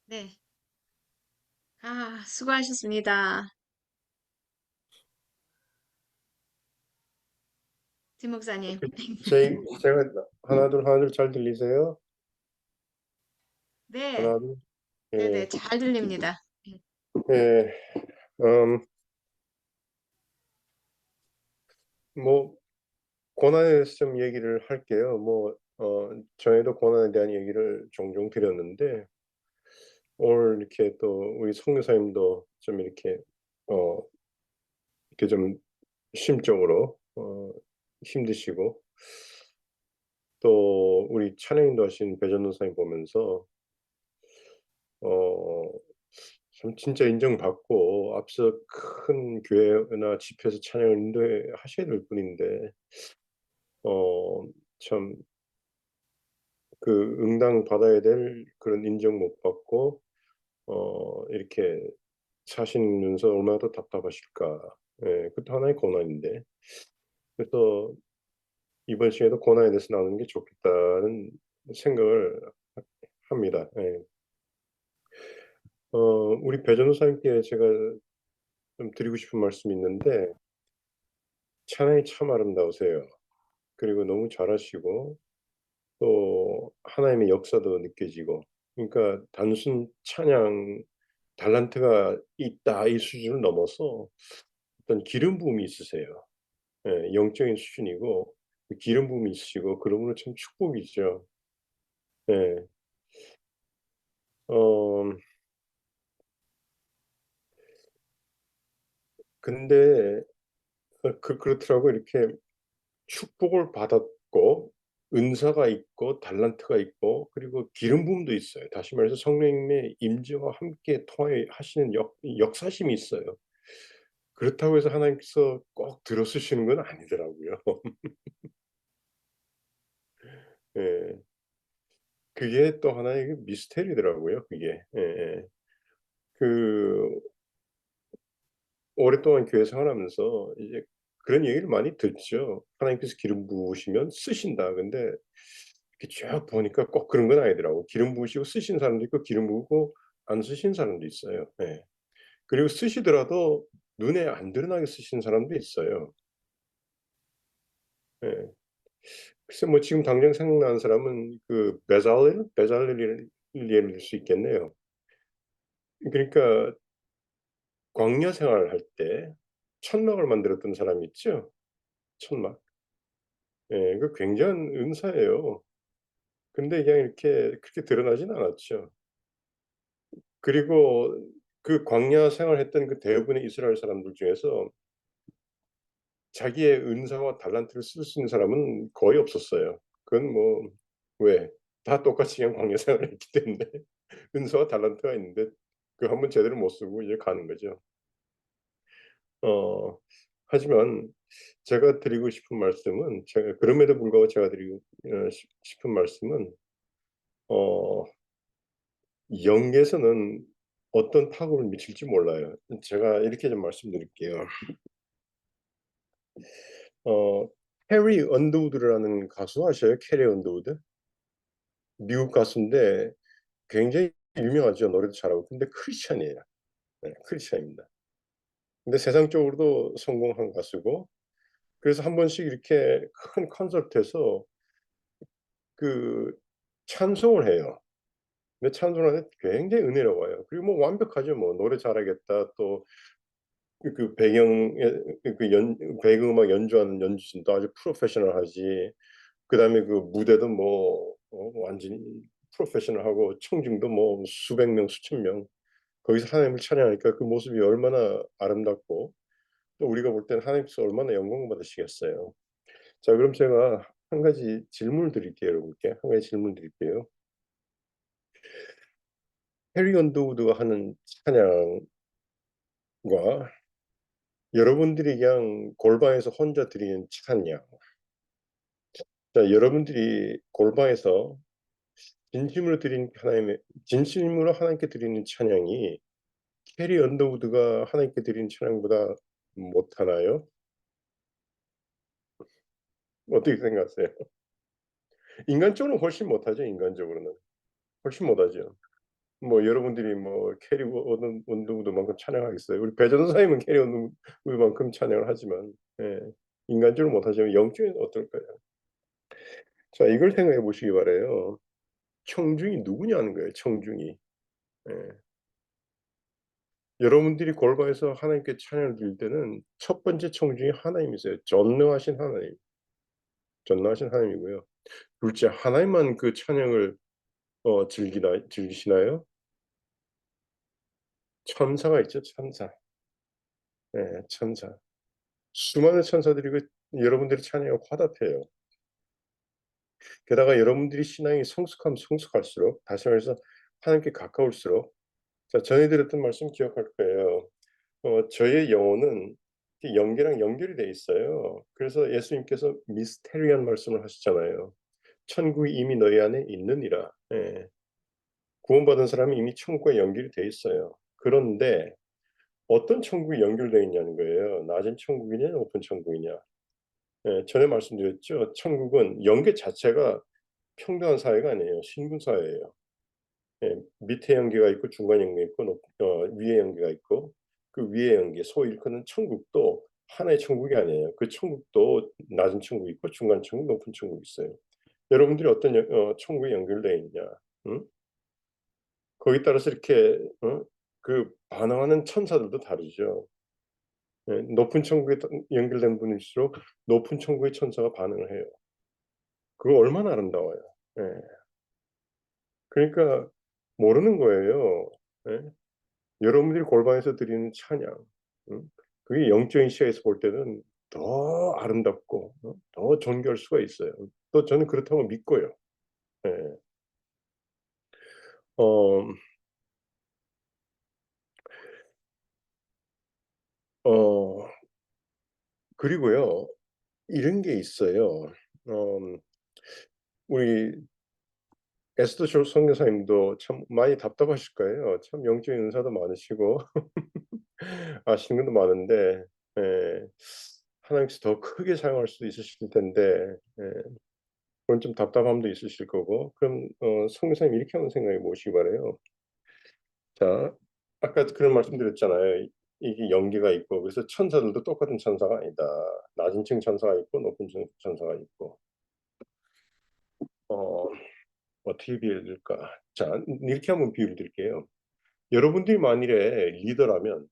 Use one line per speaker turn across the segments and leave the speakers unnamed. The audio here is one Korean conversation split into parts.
네. 수고하셨습니다. 김 목사님.
제가 하나 둘 잘 들리세요?
네.
하나 둘.
네네.
예.
잘 들립니다. 네.
예. 음, 뭐 고난에 대해서 좀 얘기를 할게요. 전에도 고난에 대한 얘기를 종종 드렸는데 오늘 이렇게 또 우리 성교사님도 좀 어 이렇게 좀 심적으로 힘드시고, 또 우리 찬양인도 하신 배전도사님 보면서 어 참 진짜 인정받고 앞서 큰 교회나 집회에서 찬양을 인도하셔야 될 분인데 참 그 응당 받아야 될 그런 인정 못 받고 이렇게 사시면서 얼마나 더 답답하실까. 예, 그것도 하나의 고난인데, 그래서 이번 시에도 고난에 대해서 나누는 게 좋겠다는 생각을 합니다. 예. 우리 배 전도사님께 제가 좀 드리고 싶은 말씀이 있는데, 찬양이 참 아름다우세요. 그리고 너무 잘하시고 또 하나님의 역사도 느껴지고, 그러니까 단순 찬양 달란트가 있다 이 수준을 넘어서 어떤 기름 부음이 있으세요. 예, 영적인 수준이고 그 기름 부음이 있으시고 그러므로 참 축복이죠. 예. 어 근데 그렇더라고요. 이렇게 축복을 받았고 은사가 있고 달란트가 있고 그리고 기름 부음도 있어요. 다시 말해서 성령님의 임재와 함께 통하시는 역사심이 있어요. 그렇다고 해서 하나님께서 꼭 들어 쓰시는 건 아니더라고요. 예. 그게 또 하나의 그 미스테리더라고요, 그게. 예예. 그 오랫동안 교회 생활하면서 이제 그런 얘기를 많이 듣죠. 하나님께서 기름 부으시면 쓰신다. 근데 이렇게 쭉 보니까 꼭 그런 건 아니더라고. 기름 부으시고 쓰신 사람도 있고 기름 부으고 안 쓰신 사람도 있어요. 예. 그리고 쓰시더라도 눈에 안 드러나게 쓰시는 사람도 있어요. 예. 글쎄 뭐 지금 당장 생각나는 사람은 그 베잘렐을 예를 들 수 있겠네요. 그러니까 광야 생활을 할 때 천막을 만들었던 사람이 있죠. 천막. 예. 그 굉장한 은사예요. 근데 그냥 이렇게 그렇게 드러나진 않았죠. 그리고 그 광야 생활했던 그 대부분의 이스라엘 사람들 중에서 자기의 은사와 달란트를 쓸 수 있는 사람은 거의 없었어요. 그건 뭐 왜? 다 똑같이 그냥 광야 생활을 했기 때문에 은사와 달란트가 있는데 그 한 번 제대로 못 쓰고 이제 가는 거죠. 어 하지만 제가 드리고 싶은 말씀은, 제가 그럼에도 불구하고 제가 드리고 싶은 말씀은 어 영계에서는 어떤 파급을 미칠지 몰라요. 제가 이렇게 좀 말씀드릴게요. 어 캐리 언더우드라는 가수 아셔요? 캐리 언더우드? 미국 가수인데 굉장히 유명하죠. 노래도 잘하고. 근데 크리스찬이에요. 네, 크리스찬입니다. 근데 세상적으로도 성공한 가수고, 그래서 한 번씩 이렇게 큰 콘서트에서 그 찬송을 해요. 근데 찬송하는데 굉장히 은혜로워요. 그리고 뭐 완벽하죠. 뭐 노래 잘하겠다. 또 배경에 배경음악 연주하는 연주진도 아주 프로페셔널하지. 그다음에 그 무대도 뭐 완전히 프로페셔널하고 청중도 뭐 수백 명, 수천 명 거기서 하나님을 찬양하니까 그 모습이 얼마나 아름답고, 또 우리가 볼 때는 하나님께서 얼마나 영광 받으시겠어요. 자, 그럼 제가 한 가지 질문을 드릴게요, 여러분께. 한 가지 질문 드릴게요. 해리 언더우드가 하는 찬양과 여러분들이 그냥 골방에서 혼자 드리는 찬양. 자, 여러분들이 골방에서 진심으로 하나님께 드리는 찬양이 캐리 언더우드가 하나님께 드리는 찬양보다 못하나요? 어떻게 생각하세요? 인간적으로는 훨씬 못하죠. 인간적으로는 훨씬 못하죠. 뭐 여러분들이 뭐 캐리 원더우드만큼 찬양하겠어요? 우리 배전사님은 캐리 원더우드만큼 찬양을 하지만, 예, 인간적으로 못하지만 영적인 어떨까요? 자, 이걸 생각해 보시기 바래요. 청중이 누구냐는 거예요. 청중이. 예. 여러분들이 골방에서 하나님께 찬양을 드릴 때는 첫 번째 청중이 하나님이세요. 전능하신 하나님. 전능하신 하나님이고요. 둘째, 하나님만 그 찬양을 즐기시나요? 천사가 있죠, 천사. 예, 천사. 수많은 천사들이 여러분들의 찬양에 화답해요. 게다가 여러분들이 신앙이 성숙하면 성숙할수록, 다시 말해서 하나님께 가까울수록, 자, 전에 드렸던 말씀 기억할 거예요. 저의 영혼은 영계랑 연결이 돼 있어요. 그래서 예수님께서 미스테리한 말씀을 하시잖아요. 천국이 이미 너희 안에 있느니라. 예. 구원받은 사람이 이미 천국과 연결이 돼 있어요. 그런데 어떤 천국이 연결되어 있냐는 거예요. 낮은 천국이냐, 높은 천국이냐. 예, 전에 말씀드렸죠. 천국은 연계 자체가 평등한 사회가 아니에요. 신분 사회예요. 예, 밑에 연계가 있고 중간 연계가 있고 위에 연계가 있고, 그 위에 연계, 소위 일컫는 천국도 하나의 천국이 아니에요. 그 천국도 낮은 천국이 있고 중간 천국, 높은 천국이 있어요. 여러분들이 어떤 천국에 연결되어 있냐, 응? 거기에 따라서 이렇게 그 반응하는 천사들도 다르죠. 예, 높은 천국에 연결된 분일수록 높은 천국의 천사가 반응을 해요. 그거 얼마나 아름다워요. 예. 그러니까 모르는 거예요. 예. 여러분들이 골방에서 드리는 찬양, 그게 영적인 시야에서 볼 때는 더 아름답고 더 존귀할 수가 있어요. 또 저는 그렇다고 믿고요. 예. 어 어 그리고요. 이런 게 있어요. 음 우리 에스더 선교사님도 참 많이 답답하실 거예요. 참 영적인 은사도 많으시고 아시는 것도 많은데, 예, 하나님께서 더 크게 사용할 수도 있으실 텐데, 예, 그건 좀 답답함도 있으실 거고. 그럼 선교사님 이렇게 한번 생각해 보시기 바라요. 자, 아까 그런 말씀드렸잖아요. 이게 연계가 있고, 그래서 천사들도 똑같은 천사가 아니다. 낮은 층 천사가 있고 높은 층 천사가 있고. 어 어떻게 비유를 드릴까? 자, 이렇게 한번 비유를 드릴게요. 여러분들이 만일에 리더라면,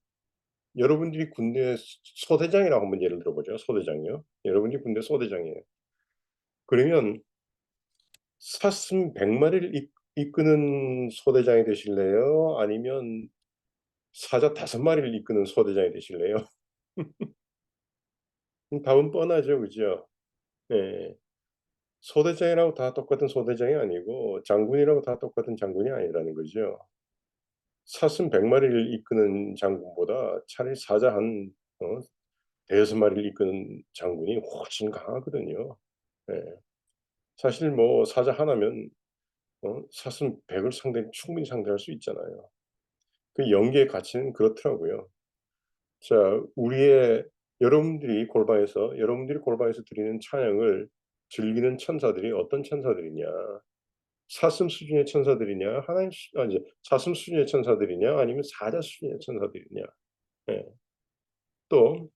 여러분들이 군대 소대장이라고 한번 예를 들어 보죠. 소대장이요. 여러분들이 군대 소대장이에요. 그러면 사슴 100 마리를 이끄는 소대장이 되실래요? 아니면 사자 5 마리를 이끄는 소대장이 되실래요? 답은 뻔하죠. 그죠? 예. 소대장이라고 다 똑같은 소대장이 아니고 장군이라고 다 똑같은 장군이 아니라는 거죠. 사슴 100 마리를 이끄는 장군보다 차라리 사자 한 대여섯 마리를 이끄는 장군이 훨씬 강하거든요. 예. 사실 뭐 사자 하나면 사슴 100을 충분히 상대할 수 있잖아요. 그 연계의 가치는 그렇더라고요. 자, 여러분들이 골방에서 드리는 찬양을 즐기는 천사들이 어떤 천사들이냐? 사슴 수준의 천사들이냐? 이제 사슴 수준의 천사들이냐? 아니면 사자 수준의 천사들이냐? 예. 또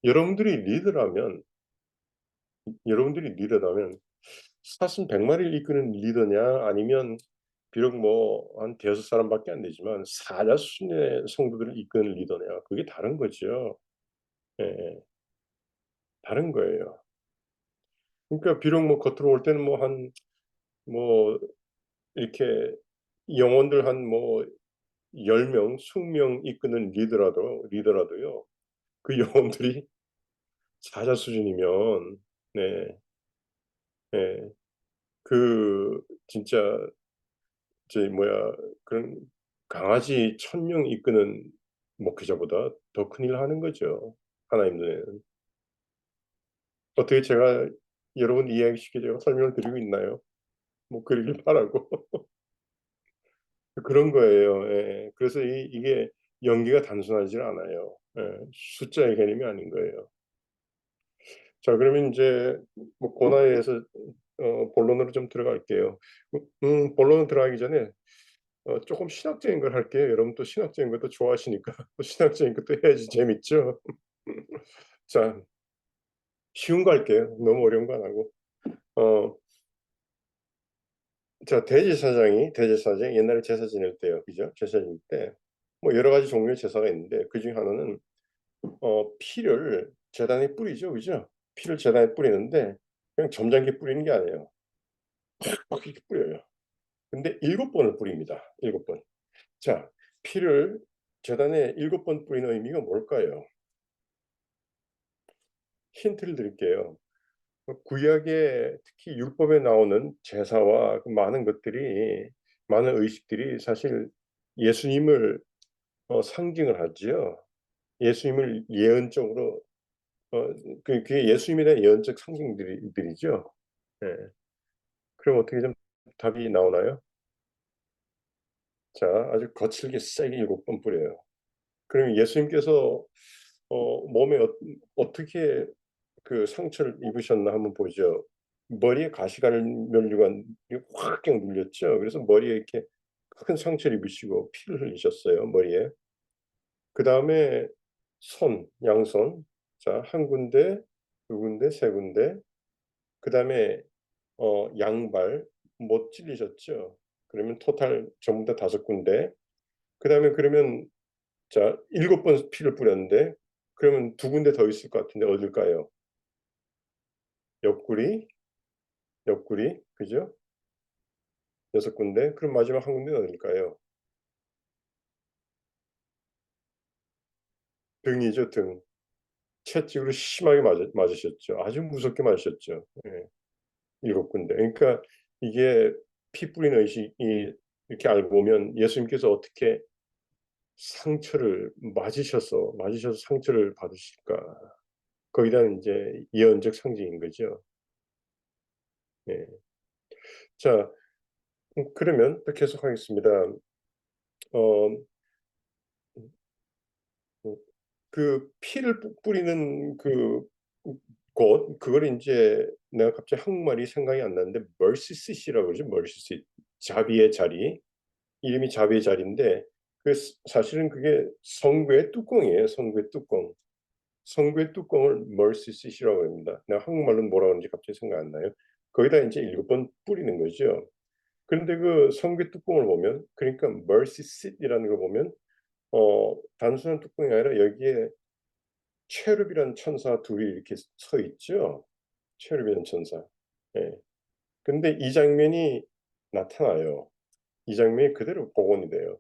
여러분들이 리더라면 사슴 100 마리를 이끄는 리더냐, 아니면 비록 뭐 한 대여섯 사람밖에 안 되지만 사자 수준의 성도들을 이끄는 리더냐, 그게 다른 거죠. 예. 다른 거예요. 그러니까 비록 뭐 겉으로 올 때는 뭐 이렇게 영혼들 한 뭐 10 명, 20명 이끄는 리더라도요. 그 영혼들이 사자 수준이면, 네. 예. 그 진짜 뭐야, 그런 강아지 1000명 이끄는 목회자보다 더 큰일을 하는 거죠, 하나님 눈에는. 어떻게 제가 여러분 이해시키려고 설명을 드리고 있나요? 뭐 그러길 바라고. 그런 거예요. 예. 그래서 이게 연기가 단순하질 않아요. 예. 숫자의 개념이 아닌 거예요. 자, 그러면 인제 뭐 고나이에서 본론으로 좀 들어갈게요. 본론으로 들어가기 전에 조금 신학적인 걸 할게요. 여러분 또 신학적인 것도 좋아하시니까 또 신학적인 것도 해야지 재밌죠. 자, 쉬운 거 할게요. 너무 어려운 거 안 하고. 어, 자, 대제사장이 옛날에 제사 지낼 때요. 그죠? 제사 지낼 때 뭐 여러 가지 종류의 제사가 있는데 그 중에 하나는 피를 제단에 뿌리죠. 그죠? 피를 제단에 뿌리는데 그냥 점잖게 뿌리는 게 아니에요. 막 이렇게 뿌려요. 근데 7번을 뿌립니다. 7번. 자, 피를 제단에 7번 뿌리는 의미가 뭘까요? 힌트를 드릴게요. 구약에 특히 율법에 나오는 제사와 그 많은 것들이 많은 의식들이 사실 예수님을 상징을 하지요. 예수님을 예언적으로 그게 예수님에 대한 예언적 상징들이죠. 예. 그럼 어떻게 좀 답이 나오나요? 자, 아주 거칠게 세게 7번 뿌려요. 그럼 예수님께서 몸에 어떻게 그 상처를 입으셨나 한번 보죠. 머리에 가시관면류가 확 그냥 눌렸죠. 그래서 머리에 이렇게 큰 상처를 입으시고 피를 흘리셨어요. 머리에. 그 다음에 양손. 자, 한 군데, 두 군데, 세 군데. 그 다음에 양발 못 찔리셨죠. 그러면 토탈 전부 다 5군데. 그 다음에 그러면 자, 7번 피를 뿌렸는데 그러면 2군데 더 있을 것 같은데 어딜까요? 옆구리, 그죠? 6군데. 그럼 마지막 한 군데는 어딜까요? 등이죠, 등. 채찍으로 심하게 맞으셨죠. 아주 무섭게 맞으셨죠. 예, 7군데. 그러니까 이게 피 뿌리는 의식이 이렇게 알고 보면 예수님께서 어떻게 맞으셔서 상처를 받으실까. 거기에 대한 이제 예언적 상징인 거죠. 예. 자, 그러면 또 계속하겠습니다. 어, 그 피를 뿌리는 그 곳, 그걸 이제 내가 갑자기 한국말이 생각이 안 나는데 mercy seat이라고 그러죠. mercy seat. 자비의 자리. 이름이 자비의 자리인데 그 사실은 그게 성구의 뚜껑이에요. 성구의 뚜껑. 성구의 뚜껑을 mercy seat이라고 합니다. 내가 한국말로는 뭐라 그러는지 갑자기 생각 안 나요. 거기다 이제 7번 뿌리는 거죠. 그런데 그 성구의 뚜껑을 보면 그러니까 mercy seat이라는 걸 보면 단순한 뚜껑이 아니라 여기에 체룹이라는 천사 둘이 이렇게 서 있죠. 체룹이라는 천사. 예. 근데 이 장면이 나타나요. 이 장면이 그대로 복원이 돼요.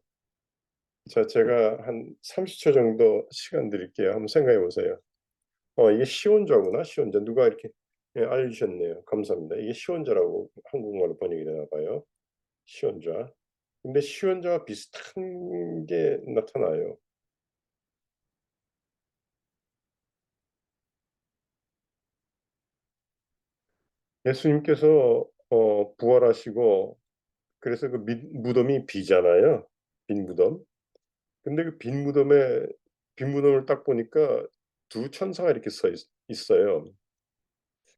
자, 제가 한 30초 정도 시간 드릴게요. 한번 생각해 보세요. 이게 시온자구나. 시온자. 누가 이렇게 알려주셨네요. 감사합니다. 이게 시온자라고 한국말로 번역이 되나 봐요. 시온자. 근데 시온자와 비슷한 게 나타나요. 예수님께서 부활하시고 그래서 그 무덤이 비잖아요. 빈 무덤. 근데 그 빈 무덤을 딱 보니까 두 천사가 이렇게 있어요.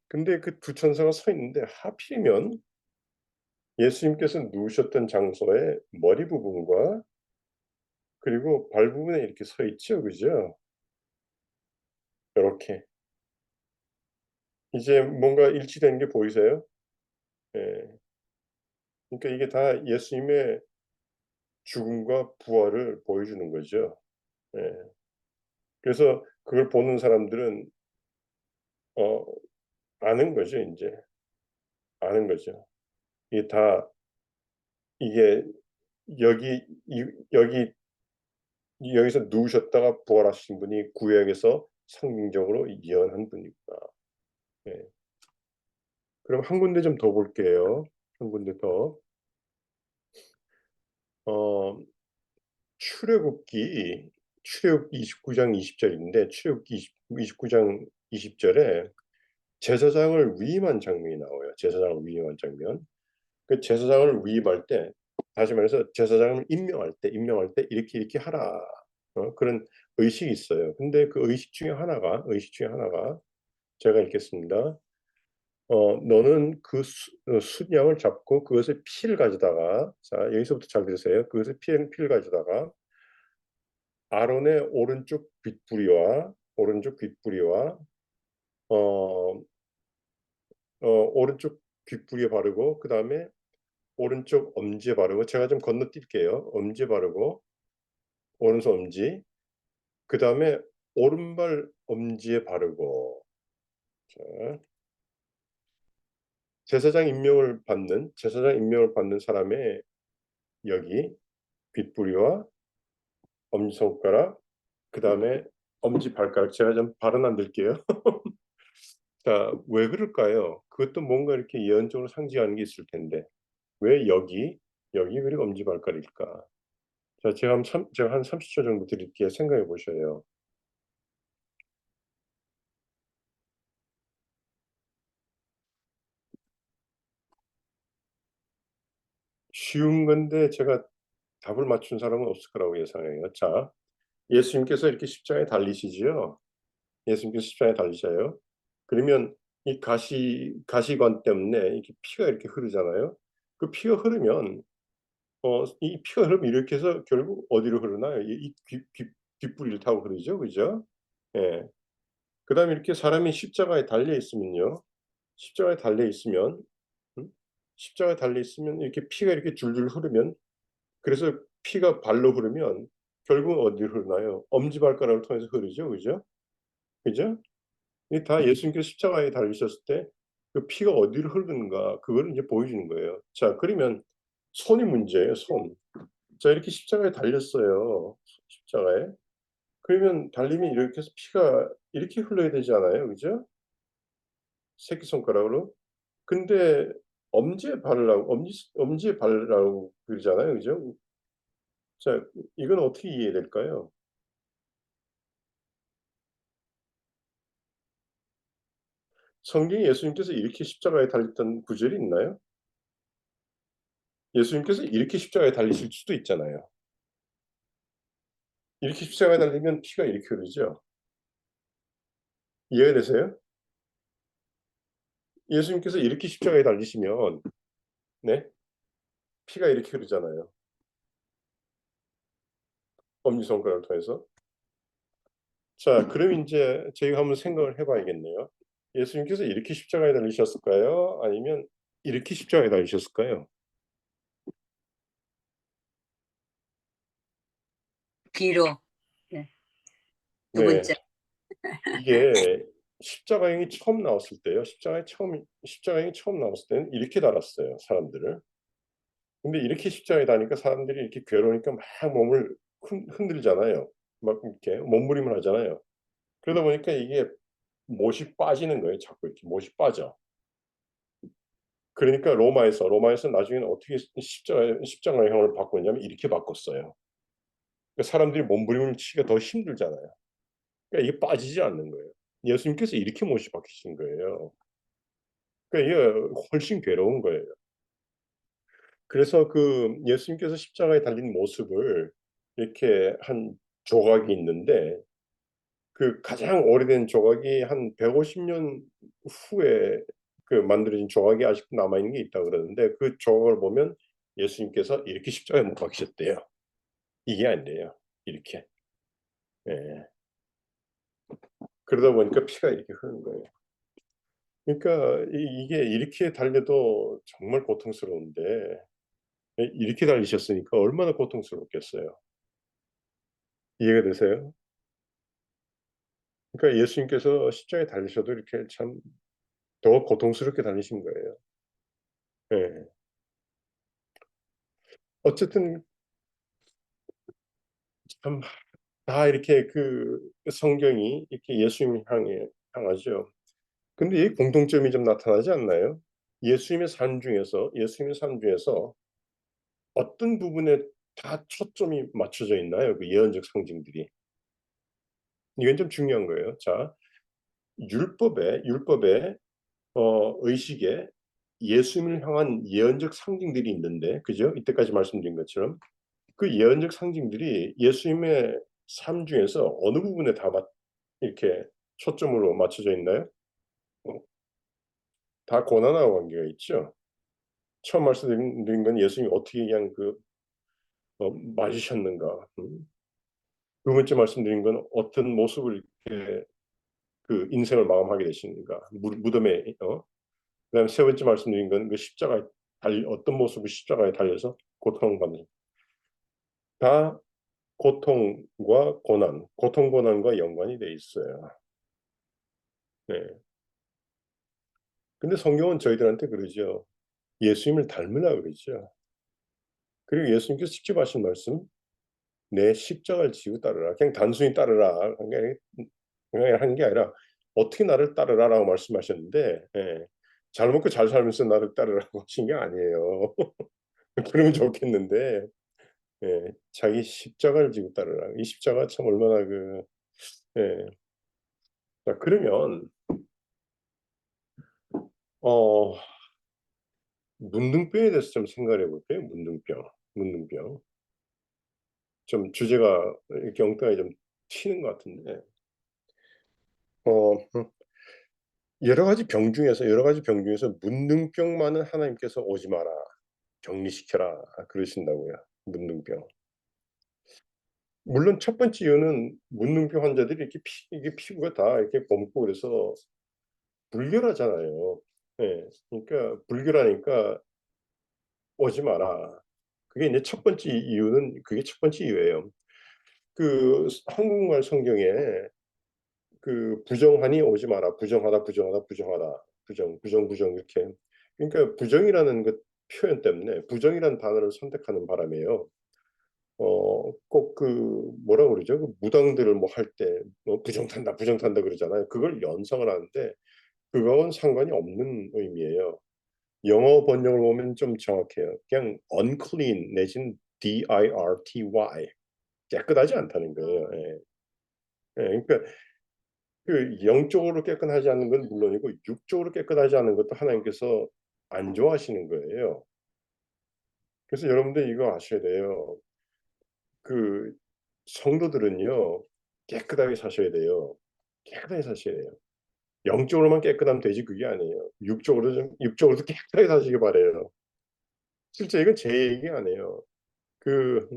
근데 그 두 천사가 서 있는데 하필이면 예수님께서 누우셨던 장소의 머리 부분과 그리고 발 부분에 이렇게 서 있죠. 그죠? 이렇게. 이제 뭔가 일치되는 게 보이세요? 예. 그러니까 이게 다 예수님의 죽음과 부활을 보여주는 거죠. 예. 그래서 그걸 보는 사람들은 어, 아는 거죠, 이제. 아는 거죠. 이게 다 이게 여기 여기 여기서 누우셨다가 부활하신 분이 구약에서 상징적으로 예언한 분이구나. 네. 그럼 한 군데 좀 더 볼게요. 한 군데 더. 어, 출애굽기 29장 20절인데 출애굽기 29장 20절에 제사장을 위임한 장면이 나와요. 제사장을 위임한 장면. 그 제사장을 위임할 때 다시 말해서 제사장을 임명할 때 이렇게 하라 그런 의식이 있어요. 근데 그 의식 중에 하나가 제가 읽겠습니다. 너는 그 순양을 잡고 그것의 피를 가져다가, 자, 여기서부터 잘 들으세요. 그것의 피를 가져다가 아론의 오른쪽 귓부리와 어, 오른쪽 귓부리에 바르고, 그 다음에 오른쪽 엄지에 바르고, 제가 좀 건너뛸게요. 엄지에 바르고, 오른손 엄지, 그 다음에 오른발 엄지에 바르고. 자, 제사장 임명을 받는 사람의 여기 귓부리와 엄지손가락, 그 다음에 엄지발가락, 제가 좀 발은 안 들게요. 자, 왜 그럴까요? 그것도 뭔가 이렇게 예언적으로 상징하는 게 있을 텐데 왜 여기 그리고 엄지발가락일까? 자, 제가 한 30초 정도 드릴게요. 생각해 보셔요. 쉬운 건데 제가 답을 맞춘 사람은 없을 거라고 예상해요. 자, 예수님께서 이렇게 십자가에 달리시지요. 예수님께서 십자가에 달리셔요. 그러면 이 가시관 때문에 이렇게 피가 이렇게 흐르잖아요. 그 피가 흐르면 이 피가 흐르면 이렇게 해서 결국 어디로 흐르나요? 뒷부리를 타고 흐르죠, 그죠? 예. 그다음에 이렇게 사람이 십자가에 달려 있으면요. 십자가에 달려 있으면, 음? 십자가에 달려 있으면 이렇게 피가 이렇게 줄줄 흐르면, 그래서 피가 발로 흐르면 결국 어디로 흐르나요? 엄지발가락을 통해서 흐르죠, 그죠? 그죠? 이게 다 예수님께서 십자가에 달리셨을 때 그 피가 어디로 흐르는가 그거를 이제 보여주는 거예요. 자, 그러면 손이 문제예요, 손. 자, 이렇게 십자가에 달렸어요. 십자가에. 그러면 달리면 이렇게 해서 피가 이렇게 흘러야 되지 않아요? 그죠? 새끼손가락으로. 근데 엄지에 바르라고 그러잖아요. 그죠? 자, 이건 어떻게 이해될까요? 성경에 예수님께서 이렇게 십자가에 달렸던 구절이 있나요? 예수님께서 이렇게 십자가에 달리실 수도 있잖아요. 이렇게 십자가에 달리면 피가 이렇게 흐르죠. 이해가 되세요? 예수님께서 이렇게 십자가에 달리시면, 네, 피가 이렇게 흐르잖아요. 엄지손가락을 통해서. 자, 그럼 이제 저희가 한번 생각을 해봐야겠네요. 예수님께서 이렇게 십자가에 달리셨을까요? 아니면 이렇게 십자가에 달리셨을까요?
뒤로. 네. 두
네,
번째.
이게 십자가형이 처음 나왔을 때요. 십자가형이 처음 나왔을 때는 이렇게 달았어요, 사람들을. 근데 이렇게 십자가에 다니까 사람들이 이렇게 괴로우니까 막 몸을 흔들잖아요. 막 이렇게 몸부림을 하잖아요. 그러다 보니까 이게 못이 빠지는 거예요. 자꾸 이렇게 못이 빠져. 그러니까 로마에서 나중에는 어떻게 십자가형을 바꿨냐면 이렇게 바꿨어요. 그러니까 사람들이 몸부림을 치기가 더 힘들잖아요. 그러니까 이게 빠지지 않는 거예요. 예수님께서 이렇게 못이 박히신 거예요. 그러니까 이게 훨씬 괴로운 거예요. 그래서 그 예수님께서 십자가에 달린 모습을 이렇게 한 조각이 있는데 그 가장 오래된 조각이 한 150년 후에 그 만들어진 조각이 아직도 남아 있는 게 있다 그러는데 그 조각을 보면 예수님께서 이렇게 십자가에 못 박히셨대요. 이게 아니래요. 이렇게. 예. 그러다 보니까 피가 이렇게 흐르는 거예요. 그러니까 이게 이렇게 달려도 정말 고통스러운데 이렇게 달리셨으니까 얼마나 고통스럽겠어요. 이해가 되세요? 그러니까 예수님께서 십자가에 달리셔도 이렇게 참 더 고통스럽게 달리신 거예요. 예. 어쨌든 참 다 이렇게 그 성경이 이렇게 예수님 향하죠. 근데 이 공통점이 좀 나타나지 않나요? 예수님의 삶 중에서 어떤 부분에 다 초점이 맞춰져 있나요? 그 예언적 상징들이. 이건 좀 중요한 거예요. 자, 율법에 의식에 예수님을 향한 예언적 상징들이 있는데, 그죠? 이때까지 말씀드린 것처럼 그 예언적 상징들이 예수님의 삶 중에서 어느 부분에 다 이렇게 초점으로 맞춰져 있나요? 어, 다 고난하고 관계가 있죠. 처음 말씀드린 건 예수님이 어떻게 그냥 맞으셨는가. 두 번째 말씀드린 건 어떤 모습을 이렇게 그 인생을 마감하게 되시는가. 무덤에. 그다음에 세 번째 말씀드린 건 그 십자가에 어떤 모습을 십자가에 달려서 고통받는. 다 고통과 고난, 고통 고난과 연관이 돼 있어요. 네. 근데 성경은 저희들한테 그러죠. 예수님을 닮으라 그러죠. 그리고 예수님께서 직접 하신 말씀, 내 십자가를 지고 따르라. 그냥 단순히 따르라 하는 게 아니라 어떻게 나를 따르라라고 말씀하셨는데, 예. 잘 먹고 잘 살면서 나를 따르라고 하신 게 아니에요. 그러면 좋겠는데, 예. 자기 십자가를 지고 따르라. 이 십자가 참 얼마나 예. 자, 그러면 어, 문둥병에 대해서 좀 생각해 볼게요. 문둥병. 좀 주제가 이렇게 엉뚱하게 좀 튀는 것 같은데, 어, 여러 가지 병 중에서 문둥병만은 하나님께서 오지 마라, 격리시켜라 그러신다고요. 문둥병. 물론 첫 번째 이유는 문둥병 환자들이 이게 피부가 다 이렇게 검고 그래서 불결하잖아요. 예. 그러니까 불결하니까 오지 마라. 그게 이제 첫 번째 이유는 그게 첫 번째 이유예요. 그 한국말 성경에 그 부정하니 오지 마라. 부정하다, 부정 이렇게. 그러니까 부정이라는 그 표현 때문에 부정이라는 단어를 선택하는 바람에요. 꼭 그 뭐라 그러죠? 그 무당들을 뭐 할 때 뭐 부정 탄다 그러잖아요. 그걸 연상을 하는데 그거와는 상관이 없는 의미예요. 영어 번역을 보면 좀 정확해요. 그냥 unclean 내지는 dirty, 깨끗하지 않다는 거예요. 예. 예, 그러니까 그 영적으로 깨끗하지 않은 건 물론이고 육적으로 깨끗하지 않은 것도 하나님께서 안 좋아하시는 거예요. 그래서 여러분들 이거 아셔야 돼요. 그 성도들은요, 깨끗하게 사셔야 돼요. 깨끗하게 사셔야 돼요. 영적으로만 깨끗하면 되지 그게 아니에요. 육적으로도 깨끗하게 사시기 바래요. 실제 이건 제 얘기 아니에요. 그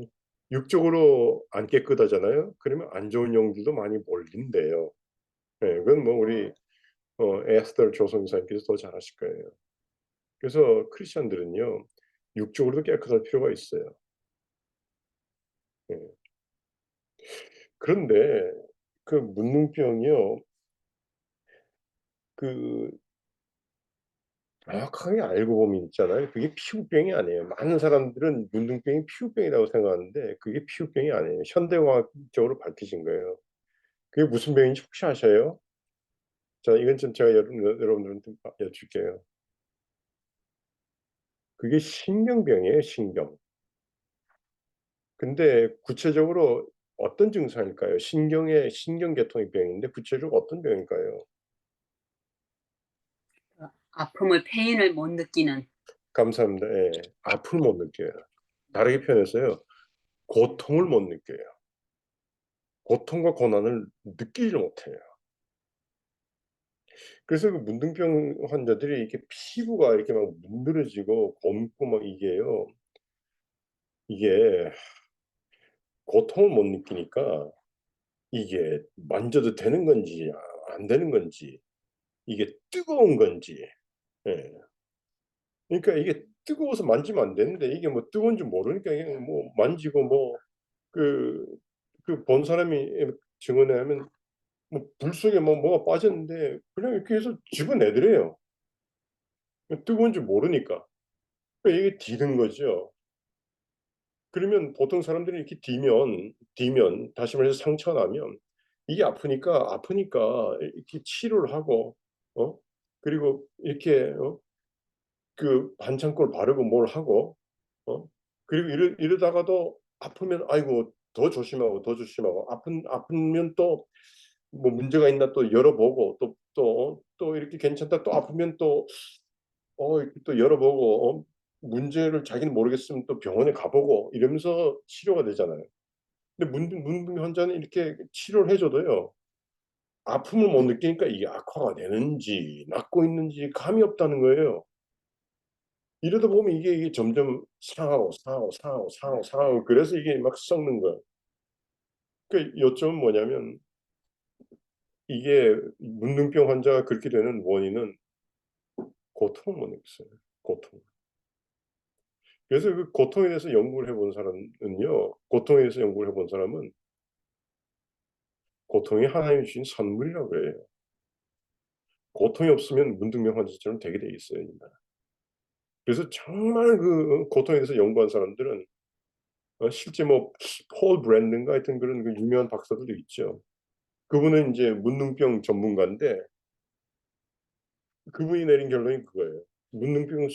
육적으로 안 깨끗하잖아요. 그러면 안 좋은 영들도 많이 몰린대요. 네, 그건 뭐 우리 에스더 조선사님께서 더 잘하실 거예요. 그래서 크리스천들은요, 육적으로도 깨끗할 필요가 있어요. 예. 그런데 그 문둥병이요, 그 정확하게 알고 보면 있잖아요. 그게 피부병이 아니에요. 많은 사람들은 문둥병이 피부병이라고 생각하는데 그게 피부병이 아니에요. 현대과학적으로 밝혀진 거예요. 그게 무슨 병인지 혹시 아셔요? 자, 이건 좀 제가 여러분들한테 여쭐게요. 그게 신경병이에요, 신경. 근데 구체적으로 어떤 증상일까요? 신경계통의 병인데 구체적으로 어떤 병일까요?
아픔을, 페인을 못 느끼는.
감사합니다. 예. 아픔을 못 느껴요. 다르게 표현해서요. 고통을 못 느껴요. 고통과 고난을 느끼지 못해요. 그래서 그 문둥병 환자들이 이렇게 피부가 이렇게 막 문드러지고 검고 막 이게 고통을 못 느끼니까 이게 만져도 되는 건지 안 되는 건지, 이게 뜨거운 건지. 예. 그러니까 이게 뜨거워서 만지면 안 되는데 이게 뭐 뜨거운지 모르니까 그냥 뭐 만지고 뭐 그 본 사람이 증언하면 뭐 불 속에 뭐 뭐가 빠졌는데 그냥 이렇게 해서 집어내더래요. 뜨거운지 모르니까. 그러니까 이게 디는 거죠. 그러면 보통 사람들이 이렇게 디면 다시 말해서 상처가 나면 이게 아프니까 이렇게 치료를 하고 그리고 이렇게 그 반창고를 바르고 뭘 하고 어 그리고 이러다가도 아프면 아이고 더 조심하고 아프면 또 뭐 문제가 있나 또 열어보고 또 이렇게 괜찮다 또 아프면 이렇게 또 열어보고 문제를 자기는 모르겠으면 또 병원에 가보고 이러면서 치료가 되잖아요. 근데 문둥 환자는 이렇게 치료를 해 줘도요. 아픔을 못 느끼니까 이게 악화가 되는지 낫고 있는지 감이 없다는 거예요. 이러다 보면 이게 점점 상하고 그래서 이게 막 썩는 거야. 그 요점은 뭐냐면 이게 문둥병 환자가 그렇게 되는 원인은 고통을 못 느꼈어요. 고통. 그래서 그 고통에 대해서 연구를 해본 사람은요. 고통에 대해서 연구를 해본 사람은 고통이 하나님이 주신 선물이라고 그래요. 고통이 없으면 문둥병 환자처럼 되게 돼 있어요. 인간. 그래서 정말 그 고통에 대해서 연구한 사람들은 실제 뭐 폴 브랜든가 하여튼 그런 그 유명한 박사들도 있죠. 그분은 이제 문둥병 전문가인데 그분이 내린 결론이 그거예요. 문둥병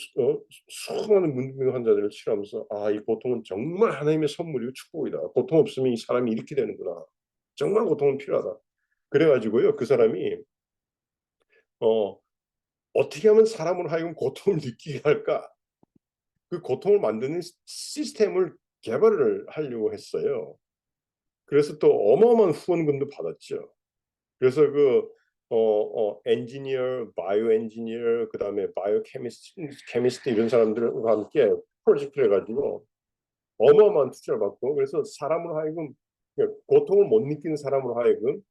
수많은 문둥병 환자들을 치료하면서 이 고통은 정말 하나님의 선물이고 축복이다. 고통 없으면 이 사람이 이렇게 되는구나. 정말 고통은 필요하다. 그래가지고요 그 사람이 어, 어떻게 하면 사람으로 하여금 고통을 느끼게 할까? 그 고통을 만드는 시스템을 개발을 하려고 했어요. 그래서 또 어마어마한 후원금도 받았죠. 그래서 엔지니어, 바이오 엔지니어, 그다음에 바이오 케미스트 이런 사람들과 함께 프로젝트를 해가지고 어마어마한 투자를 받고 그래서 사람으로 하여금 고통을 못 느끼는 사람으로 하여금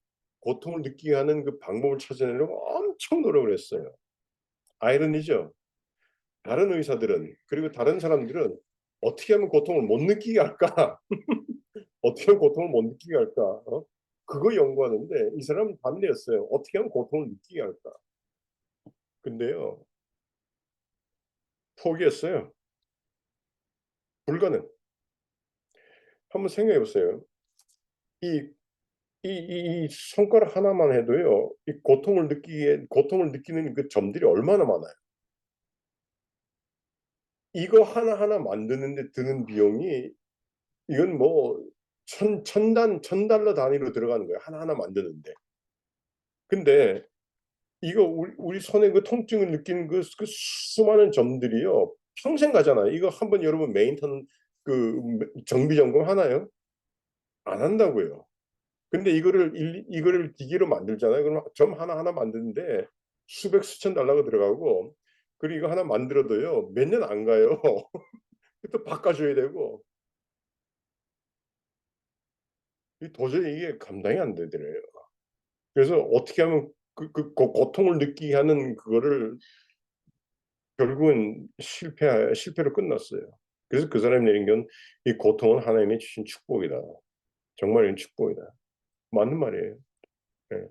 고통을 느끼게 하는 그 방법을 찾아내려고 엄청 노력을 했어요. 아이러니죠. 다른 의사들은 그리고 다른 사람들은 어떻게 하면 고통을 못 느끼게 할까? 어떻게 하면 고통을 못 느끼게 할까? 그거 연구하는데 이 사람은 반대였어요. 어떻게 하면 고통을 느끼게 할까? 근데요, 포기했어요. 불가능. 한번 생각해 보세요. 이, 이 손가락 하나만 해도요, 이 고통을 느끼는 그 점들이 얼마나 많아요. 이거 하나하나 만드는데 드는 비용이, 이건 뭐, 천 달러 단위로 들어가는 거예요. 하나하나 만드는데. 근데 이거 우리 손에 그 통증을 느끼는 그 수많은 점들이요 평생 가잖아요. 이거 한번 여러분 메인턴 그 정비 점검 하나요? 안 한다고요. 근데 이거를 기계로 만들잖아요. 그럼 점 하나 만드는데 수백 수천 달러가 들어가고 그리고 이거 하나 만들어도요 몇 년 안 가요. 또 바꿔줘야 되고 도저히 이게 감당이 안 되더래요. 그래서 어떻게 하면 그 고통을 느끼게 하는 그거를 결국은 실패로 끝났어요. 그래서 그 사람이 내린 건 이 고통은 하나님의 주신 축복이다. 정말 이 축복이다. 맞는 말이에요. 예.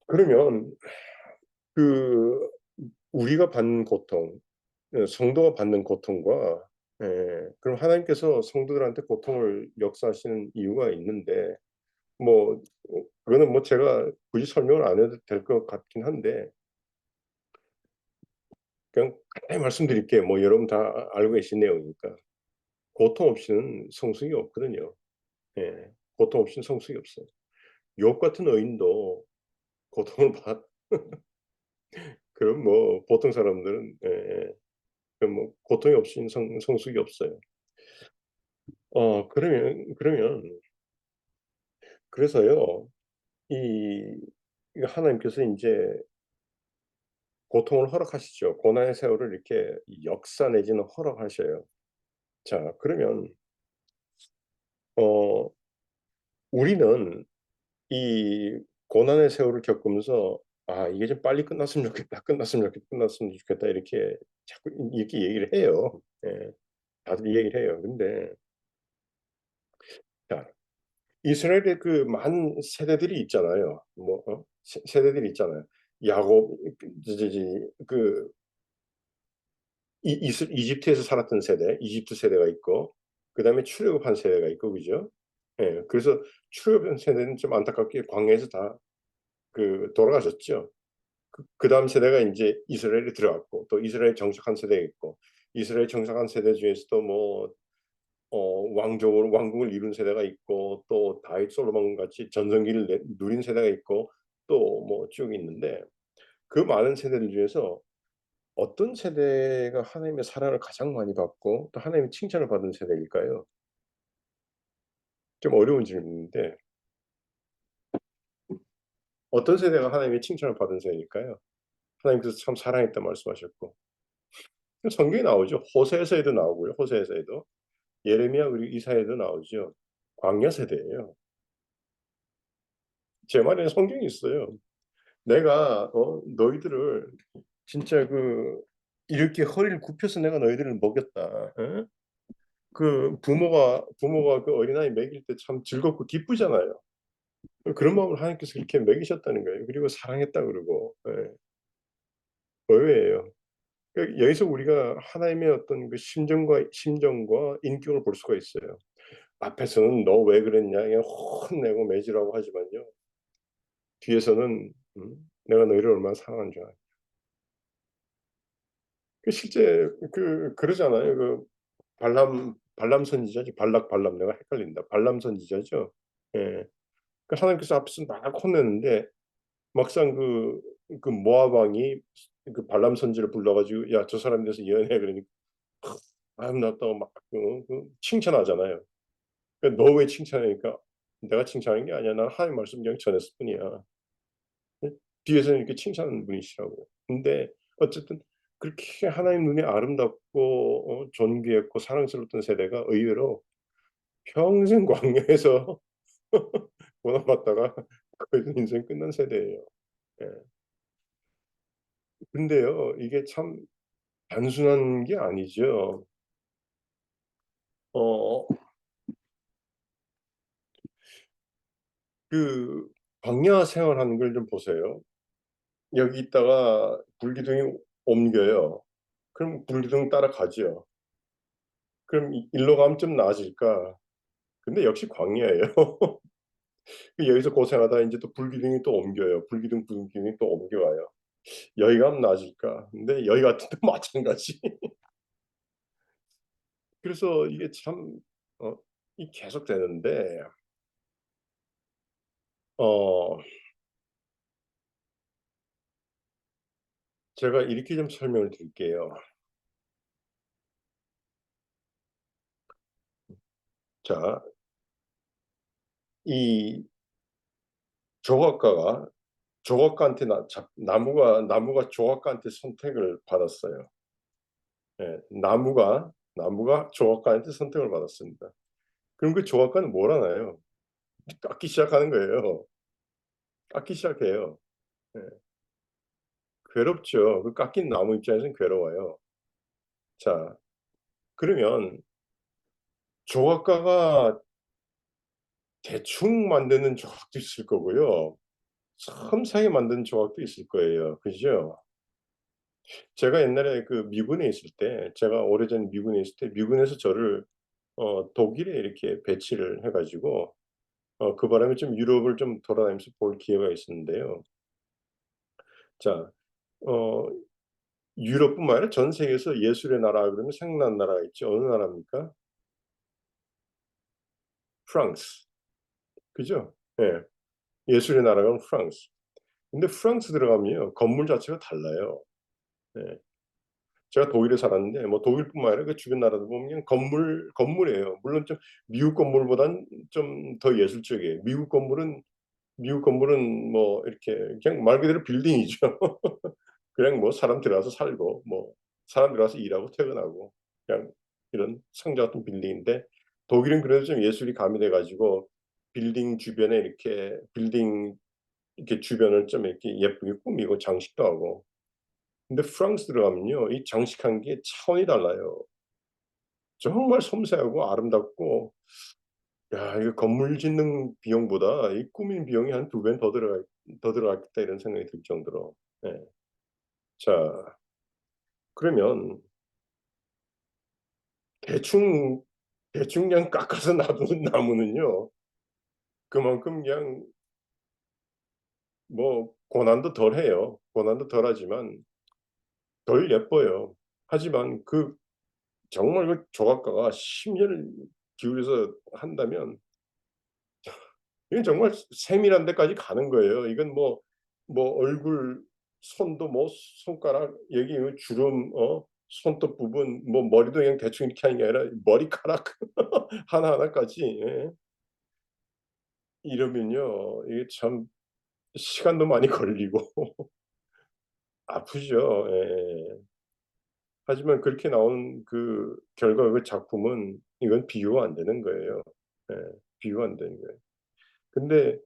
그러면 그 우리가 받는 고통, 성도가 받는 고통과 그럼 하나님께서 성도들한테 고통을 역사하시는 이유가 있는데 뭐 그거는 뭐 제가 굳이 설명을 안 해도 될 것 같긴 한데 그냥 간단히 말씀드릴게요. 뭐 여러분 다 알고 계신 내용이니까. 고통 없이는 성숙이 없거든요. 예. 고통 없이는 성숙이 없어요. 욥 같은 의인도 고통을 받 그럼 뭐 보통 사람들은 그럼 뭐 고통이 없이는 성숙이 없어요. 그러면 그래서요. 이 하나님께서 인제 고통을 허락하시죠. 고난의 세월을 이렇게 역사 내지는 허락하셔요. 자 그러면 어 우리는 이 고난의 세월을 겪으면서 '아 이게 좀 빨리 끝났으면 좋겠다. 끝났으면 좋겠다.' 이렇게 자꾸 이렇게 얘기를 해요. 예. 다들 이 얘기를 해요. 근데 자 이스라엘의 그 많은 세대들이 있잖아요. 뭐 세대들이 있잖아요. 야곱 그 이집트에서 살았던 세대, 이집트 세대가 있고 그다음에 출애굽한 세대가 있고 그죠? 예. 그래서 출애굽한 세대는 좀 안타깝게 광야에서 다 돌아가셨죠. 그다음 세대가 인제 이스라엘에 들어갔고 또 이스라엘 정착한 세대가 있고 이스라엘 정착한 세대 중에서도 뭐 왕족으로 왕국을 이룬 세대가 있고 또 다윗 솔로몬 같이 전성기를 누린 세대가 있고 또 뭐 쭉 있는데 그 많은 세대들 중에서 어떤 세대가 하나님의 사랑을 가장 많이 받고 또 하나님의 칭찬을 받은 세대일까요? 좀 어려운 질문인데 어떤 세대가 하나님의 칭찬을 받은 세대일까요? 하나님께서 참 사랑했다 말씀하셨고 성경에 나오죠. 호세에서도 나오고요. 호세에서도 예레미야 그리고 이사야에도 나오죠. 광야 세대예요. 제 말에는 성경이 있어요. 내가 너희들을 진짜 이렇게 허리를 굽혀서 내가 너희들을 먹였다. 어? 그 부모가 그 어린아이 먹일 때 참 즐겁고 기쁘잖아요. 그런 마음을 하나님께서 그렇게 먹이셨다는 거예요. 그리고 사랑했다 그러고 예. 의외예요. 여기서 우리가 하나님의 어떤 그 심정과 인격을 볼 수가 있어요. 앞에서는 너 왜 그랬냐 그냥 혼내고 매질하고 하지만요. 뒤에서는 내가 너희를 얼마나 사랑하는 줄 알아. 실제 그러잖아요. 발람 선지자죠. 발람 내가 헷갈린다. 발람 선지자죠. 예. 하나님께서 앞에서 막 혼내는데 막상 그 모압 왕이 그 발람 선지를 불러 가지고 "야 저 사람에 대해서 예언해." 그러니까 아름답다고 막 칭찬하잖아요. "너 왜 칭찬해?" 그러니까 "내가 칭찬한 게 아니야. 난 하나님 말씀 그냥 전했을 뿐이야." 예? 뒤에서는 이렇게 칭찬하는 분이시라고요. 근데 어쨌든 그렇게 하나님 눈에 아름답고 존귀했고 사랑스러웠던 세대가 의외로 평생 광야에서 고난받다가 거기서 인생 끝난 세대예요. 예. 근데요 이게 참 단순한 게 아니죠. 어 그 광야 생활하는 걸 좀 보세요. 여기 있다가 불기둥이 옮겨요. 그럼 불기둥 따라가죠. 그럼 일로 가면 좀 나아질까? 근데 역시 광야예요. 여기서 고생하다가 인제 또 불기둥이 또 옮겨요. 불기둥이 또 옮겨와요. 여기 가면 나아질까? 근데 여기 같은 데도 마찬가지. 그래서 이게 참 어 이 계속되는데 어 제가 이렇게 좀 설명을 드릴게요. 자, 이 조각가가 조각가한테 나무가 조각가한테 선택을 받았어요. 예. 나무가 조각가한테 선택을 받았습니다. 그럼 그 조각가는 뭘 하나요? 깎기 시작하는 거예요. 깎기 시작해요. 예. 괴롭죠. 그 깎인 나무 입장에서는 괴로워요. 자, 그러면 조각가가 대충 만드는 조각도 있을 거고요. 섬세하게 만든 조각도 있을 거예요. 그죠? 제가 옛날에 미군에 있을 때 제가 오래전에 미군에 있을 때 미군에서 저를 독일에 이렇게 배치를 해 가지고 그 바람에 좀 유럽을 좀 돌아다니면서 볼 기회가 있었는데요. 자, 어 유럽뿐만 아니라 전 세계에서 예술의 나라 그러면 생각나는 나라가 있죠. 어느 나라입니까? 프랑스. 그죠? 예. 예술의 나라가 프랑스. 근데 프랑스 들어가면요. 건물 자체가 달라요. 예. 제가 독일에 살았는데 뭐 독일뿐만 아니라 그 주변 나라도 보면 그냥 건물이에요. 물론 좀 미국 건물보다는 좀 더 예술적이에요. 미국 건물은 뭐 이렇게 그냥 말 그대로 빌딩이죠. 그냥 뭐 사람 들어가서 살고 뭐 사람 들어가서 일하고 퇴근하고 그냥 이런 상자 같은 빌딩인데 독일은 그래도 좀 예술이 가미돼 가지고 빌딩 이렇게 주변을 좀 이렇게 예쁘게 꾸미고 장식도 하고 근데 프랑스 들어가면요. 이 장식한 게 차원이 달라요. 정말 섬세하고 아름답고 야 이거 건물 짓는 비용보다 이 꾸미는 비용이 한 2 배는 더 들어갔겠다 이런 생각이 들 정도로 예. 자 그러면 대충 그냥 깎아서 놔두는 나무는요. 그만큼 그냥 뭐 고난도 덜해요. 고난도 덜하지만 덜 예뻐요. 하지만 정말 조각가가 심혈을 기울여서 한다면 이건 정말 세밀한 데까지 가는 거예요. 이건 뭐 얼굴, 손도 뭐 손가락 여기 주름 손톱 부분 뭐 머리도 그냥 대충 이렇게 하는 게 아니라 머리카락 하나하나까지 예. 이러면요. 이게 참 시간도 많이 걸리고 아프죠. 예. 하지만 그렇게 나온 그 결과 그 작품은 이건 비교가 안 되는 거예요. 예. 비교가 안 되는 거예요. 근데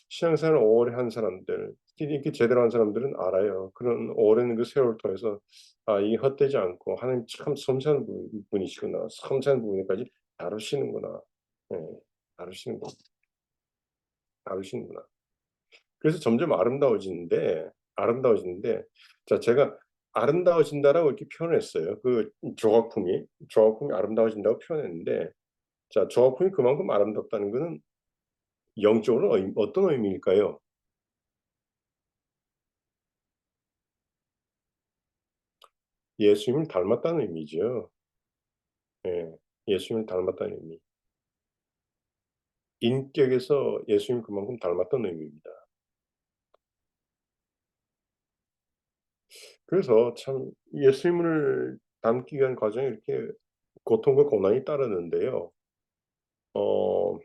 신앙생활을 오래 한 사람들, 특히 이렇게 제대로 한 사람들은 알아요. 그런 오랜 그 세월을 통해서 '아 이게 헛되지 않고 하나님 참 섬세한 분이시구나. 섬세한 부분까지 다루시는구나. 예. 다루시는구나. 다루시는구나.' 그래서 점점 아름다워지는데 자 제가 아름다워진다라고 이렇게 표현을 했어요. 그 조각품이 아름다워진다고 표현했는데 자 조각품이 그만큼 아름답다는 거는 영적으로 어떤 의미일까요? 예수님을 닮았다는 의미죠. 예. 예수님을 닮았다는 의미. 인격에서 예수님을 그만큼 닮았다는 의미입니다. 그래서 참 예수님을 닮기 위한 과정에 이렇게 고통과 고난이 따르는데요. 어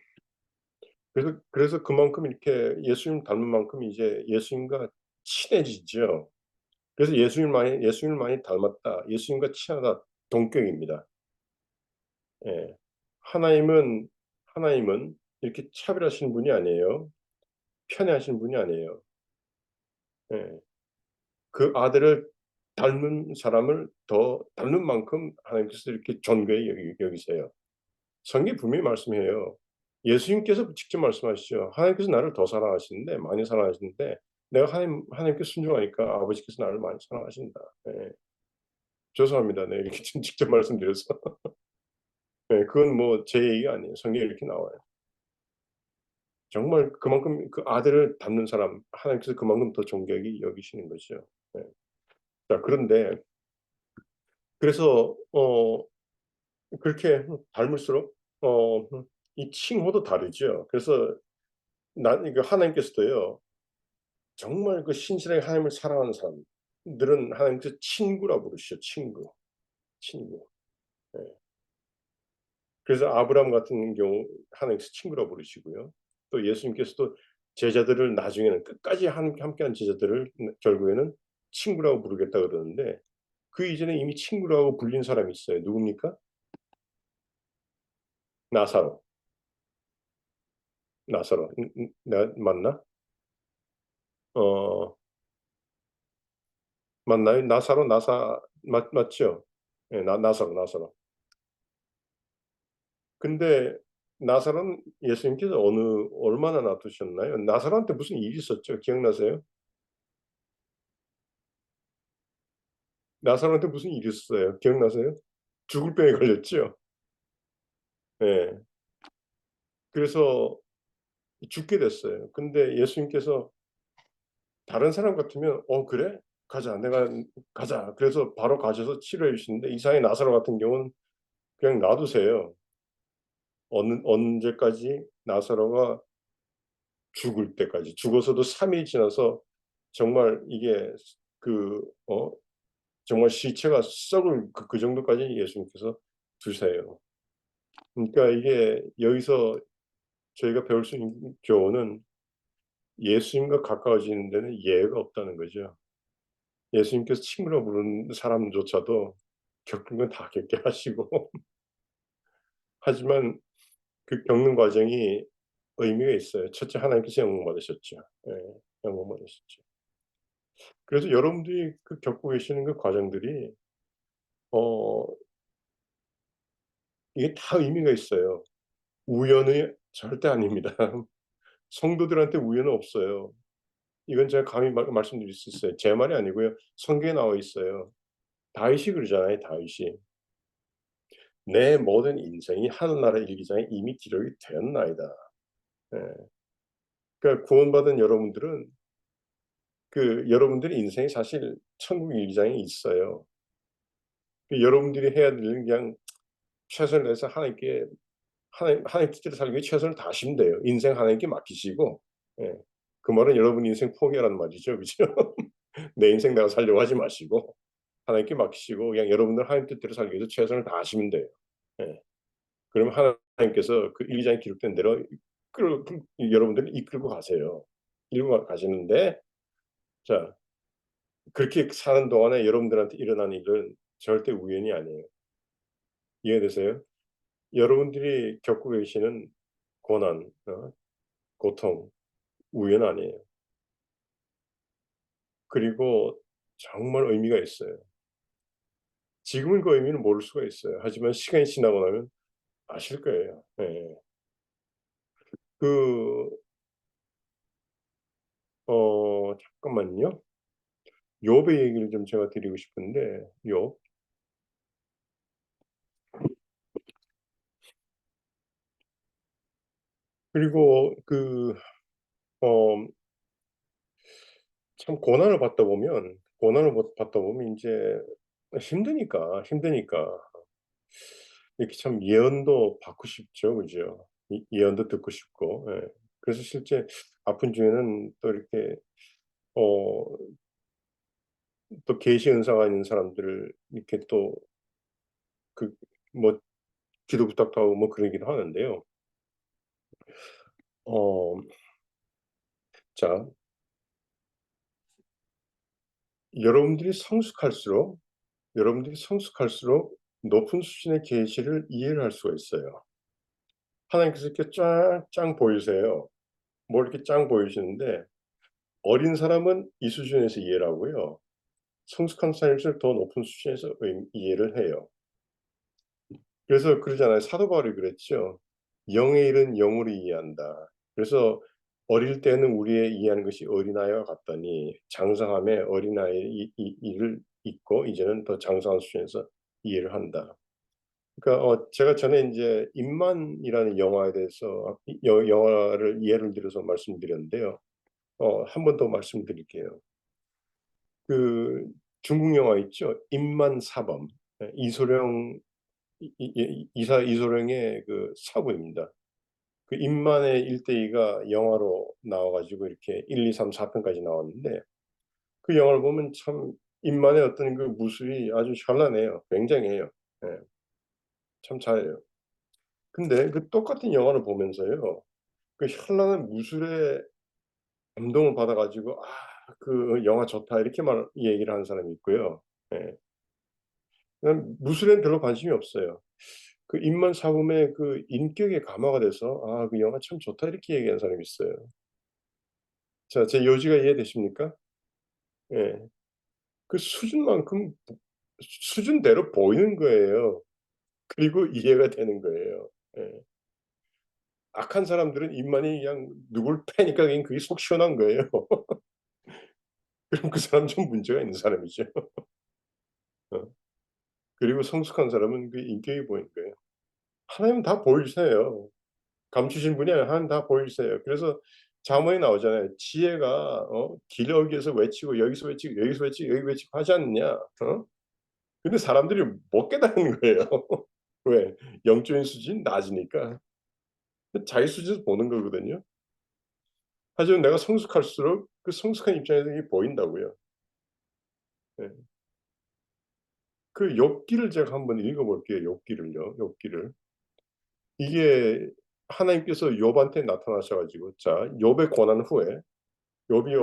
그래서 그만큼 이렇게 예수님 닮은 만큼 이제 예수님과 친해지죠. 그래서 예수님을 많이 닮았다. 예수님과 친하다. 동격입니다. 예. 하나님은 하나님은 이렇게 차별하시는 분이 아니에요. 편애하시는 분이 아니에요. 예. 그 아들을 닮은 사람을 더 닮는 만큼 하나님께서 이렇게 존귀히 여기세요. 성경에 분명히 말씀해요. 예수님께서 직접 말씀하시죠. 하나님께서 나를 더 사랑하시는데 많이 사랑하시는데 내가 하나님께 순종하니까 아버지께서 나를 많이 사랑하신다. 예. 죄송합니다. 네. 이렇게 좀 직접 말씀드려서. 예. 그건 뭐 제 얘기가 아니에요. 성경에 이렇게 나와요. 정말 그만큼 그 아들을 닮는 사람 하나님께서 그만큼 더 존귀하게 여기시는 거죠. 예. 자 그런데 그래서 그렇게 닮을수록 이 칭호도 다르죠. 그래서 그 하나님께서도요. 정말 그 신실하게 하나님을 사랑하는 사람들은 하나님께서 친구라 부르시죠. 친구. 친구. 예. 그래서 아브라함 같은 경우 하나님께서 친구라 부르시고요. 또 예수님께서도 제자들을 나중에는 끝까지 함께한 제자들을 결국에는 친구라고 부르겠다 그러는데 그 이전에 이미 친구라고 불린 사람이 있어요. 누굽니까? 나사로. 나사로. 맞나? 어 맞나요? 나사로 맞죠? 예 나사로. 근데 나사로는 예수님께서 얼마나 놔두셨나요? 나사로한테 무슨 일이 있었죠? 기억나세요? 나사로한테 무슨 일이 있었어요? 기억나세요? 죽을 병에 걸렸죠? 예. 그래서 죽게 됐어요. 근데 예수님께서 다른 사람 같으면 "어 그래? 가자. 내가 가자." 그래서 바로 가셔서 치료해 주시는데 이상하게 나사로 같은 경우는 그냥 놔두세요. 언제까지? 나사로가 죽을 때까지. 죽어서도 3일 지나서 정말 이게 그 정말 시체가 썩을 그 정도까지 예수님께서 두세요. 그러니까 이게 여기서 저희가 배울 수 있는 교훈은 예수님과 가까워지는 데는 예외가 없다는 거죠. 예수님께서 친구라 부르는 사람조차도 겪은 건 다 겪게 하시고 하지만 그 겪는 과정이 의미가 있어요. 첫째 하나님께서 영광 받으셨죠. 예. 영광 받으셨죠. 그래서 여러분들이 그 겪고 계시는 그 과정들이 어 이게 다 의미가 있어요. 우연이 절대 아닙니다. 성도들한테 우연은 없어요. 이건 제가 감히 말씀드릴 수 있어요. 제 말이 아니고요. 성경에 나와 있어요. 다윗이 그러잖아요, 다윗이. "내 모든 인생이 하늘나라 일기장에 이미 기록이 되었나이다." 예. 그러니까 구원받은 여러분들은 여러분들의 인생이 사실 천국 일기장에 있어요. 여러분들이 해야 될 일은 그냥 최선을 다해서 하나님 뜻대로 살기 위해 최선을 다하시면 돼요. 인생 하나님께 맡기시고 예. 그 말은 여러분 인생 포기하라는 말이죠. 그죠? 내 인생 내가 살려고 하지 마시고 하나님께 맡기시고 그냥 여러분들 하나님 뜻대로 살기 위해서 최선을 다하시면 돼요. 예. 그러면 하나님께서 그 일기장에 기록된 대로 여러분들을 이끌고 가세요. 일부만 가시는데, 자, 그렇게 사는 동안에 여러분들한테 일어난 일은 절대 우연이 아니에요. 이해되세요? 여러분들이 겪고 계시는 고난, 고통, 우연 아니에요. 그리고 정말 의미가 있어요. 지금은 그 의미는 모를 수가 있어요. 하지만 시간이 지나고 나면 아실 거예요. 예. 그, 잠깐만요. 욥의 얘기를 좀 제가 드리고 싶은데, 욥. 그리고 어, 참 고난을 받다 보면 이제 힘드니까 이렇게 참 예언도 받고 싶죠, 그죠? 예언도 듣고 싶고, 예. 그래서 실제 아픈 중에는 또 이렇게 어, 또 계시 은사가 있는 사람들을 이렇게 또 그 뭐 기도 부탁도 하고 뭐 그러기도 하는데요. 어, 자, 여러분들이 성숙할수록 높은 수준의 계시를 이해를 할 수가 있어요. 하나님께서 이렇게 쫙 보이세요. 뭐 이렇게 쫙 보이시는데 어린 사람은 이 수준에서 이해를 하고요. 성숙한 사람일수록 더 높은 수준에서 이해를 해요. 그래서 그러잖아요. 사도 바울이 그랬죠. 영의 일은 영으로 이해한다. 그래서 어릴 때는 우리의 이해하는 것이 어린아이와 같더니 장성함에 어린아이의 일을 잊고 이제는 더 장성한 수준에서 이해를 한다. 그러니까 제가 전에 인제 입만이라는 영화에 대해서 영화를 예를 들어서 말씀드렸는데요. 한 번 더 말씀드릴게요. 그 중국 영화 있죠. 입만사범. 예, 이소룡 이사 이소룡의 그 사부입니다. 그 입만의 일대기가 영화로 나와 가지고 이렇게 1, 2, 3, 4 편까지 나왔는데 그 영화를 보면 참 입만의 어떤 그 무술이 아주 현란해요. 굉장해요. 예. 참 잘해요. 근데 그 똑같은 영화를 보면서요. 그 현란한 무술에 감동을 받아 가지고 "아 그 영화 좋다." 이렇게 얘기를 하는 사람이 있고요. 예. 그냥 무술에는 별로 관심이 없어요. 그 입만 사범의 그 인격에 감화가 돼서 "아 그 영화 참 좋다." 이렇게 얘기하는 사람이 있어요. 자 제 요지가 이해되십니까? 예. 그 수준만큼 수준대로 보이는 거예요. 그리고 이해가 되는 거예요. 예. 악한 사람들은 입만이 그냥 누굴 패니까 그냥 그게 속 시원한 거예요. 그럼 그 사람 좀 문제가 있는 사람이죠. 어. 그리고 성숙한 사람은 그 인격이 보이는 거예요. 하나님은 다 보이세요. 감추신 분이 아니라 하나님 다 보이세요. 그래서 잠언에 나오잖아요. 지혜가 길 여기에서 외치고 여기서 외치고 여기서 외치고 여기 외치고 하지 않느냐. 근데 사람들이 못 깨닫는 거예요. 왜? 영적인 수준이 낮으니까. 자기 수준에서 보는 거거든요. 하지만 내가 성숙할수록 그 성숙한 입장에서 이게 보인다고요. 예. 그 욥기를 제가 한번 읽어 볼게요, 욥기를요, 욥기를. 이게 하나님께서 욥한테 나타나셔 가지고 자 욥의 고난 후에 욥이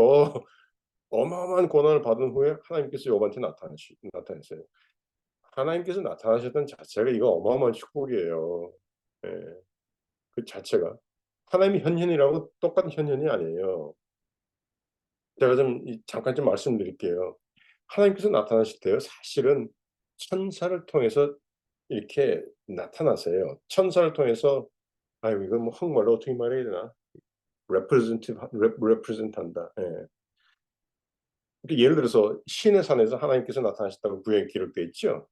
어마어마한 고난을 받은 후에 하나님께서 욥한테 나타나셨어요. 하나님께서 나타나셨던 자체가 이거 어마어마한 축복이에요. 예. 그 자체가. 하나님이 현현이라고 똑같은 현현이 아니에요. 제가 잠깐 좀 말씀드릴게요. 하나님께서 나타나실 때요 사실은 천사를 통해서 이렇게 나타나세요. 천사를 통해서 아유 이건 뭐 한국말로 어떻게 말해야 되나? represent 한다. 예. 그러니까 예를 들어서 시내 산에서 하나님께서 나타나셨다고 구약에 기록되어 있죠.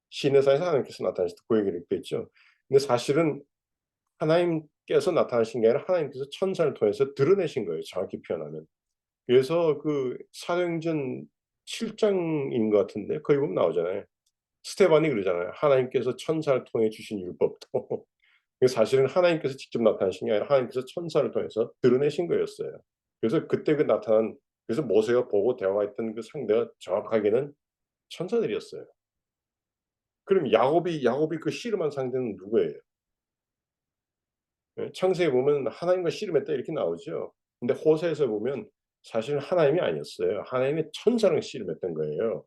시내 산에서 하나님께서 나타나셨다고 구약에 기록되어 있죠. 근데 사실은 하나님께서 나타나신 게 아니라 하나님께서 천사를 통해서 드러내신 거예요, 정확히 표현하면. 그래서 그 사도행전 7 장인 것 같은데 거기 보면 나오잖아요. 스데반이 그러잖아요. 하나님께서 천사를 통해 주신 율법도 그 사실은 하나님께서 직접 나타나신 게 아니라 하나님께서 천사를 통해서 드러내신 거였어요. 그래서 그때 그 나타난 그래서 모세가 보고 대화했던 그 상대가 정확하게는 천사들이었어요. 그럼 야곱이 그 씨름한 상대는 누구예요? 예, 창세기에 보면 "하나님과 씨름했다." 이렇게 나오죠. 근데 호세에서 보면 사실은 하나님이 아니었어요. 하나님의 천사랑 씨름했던 거예요.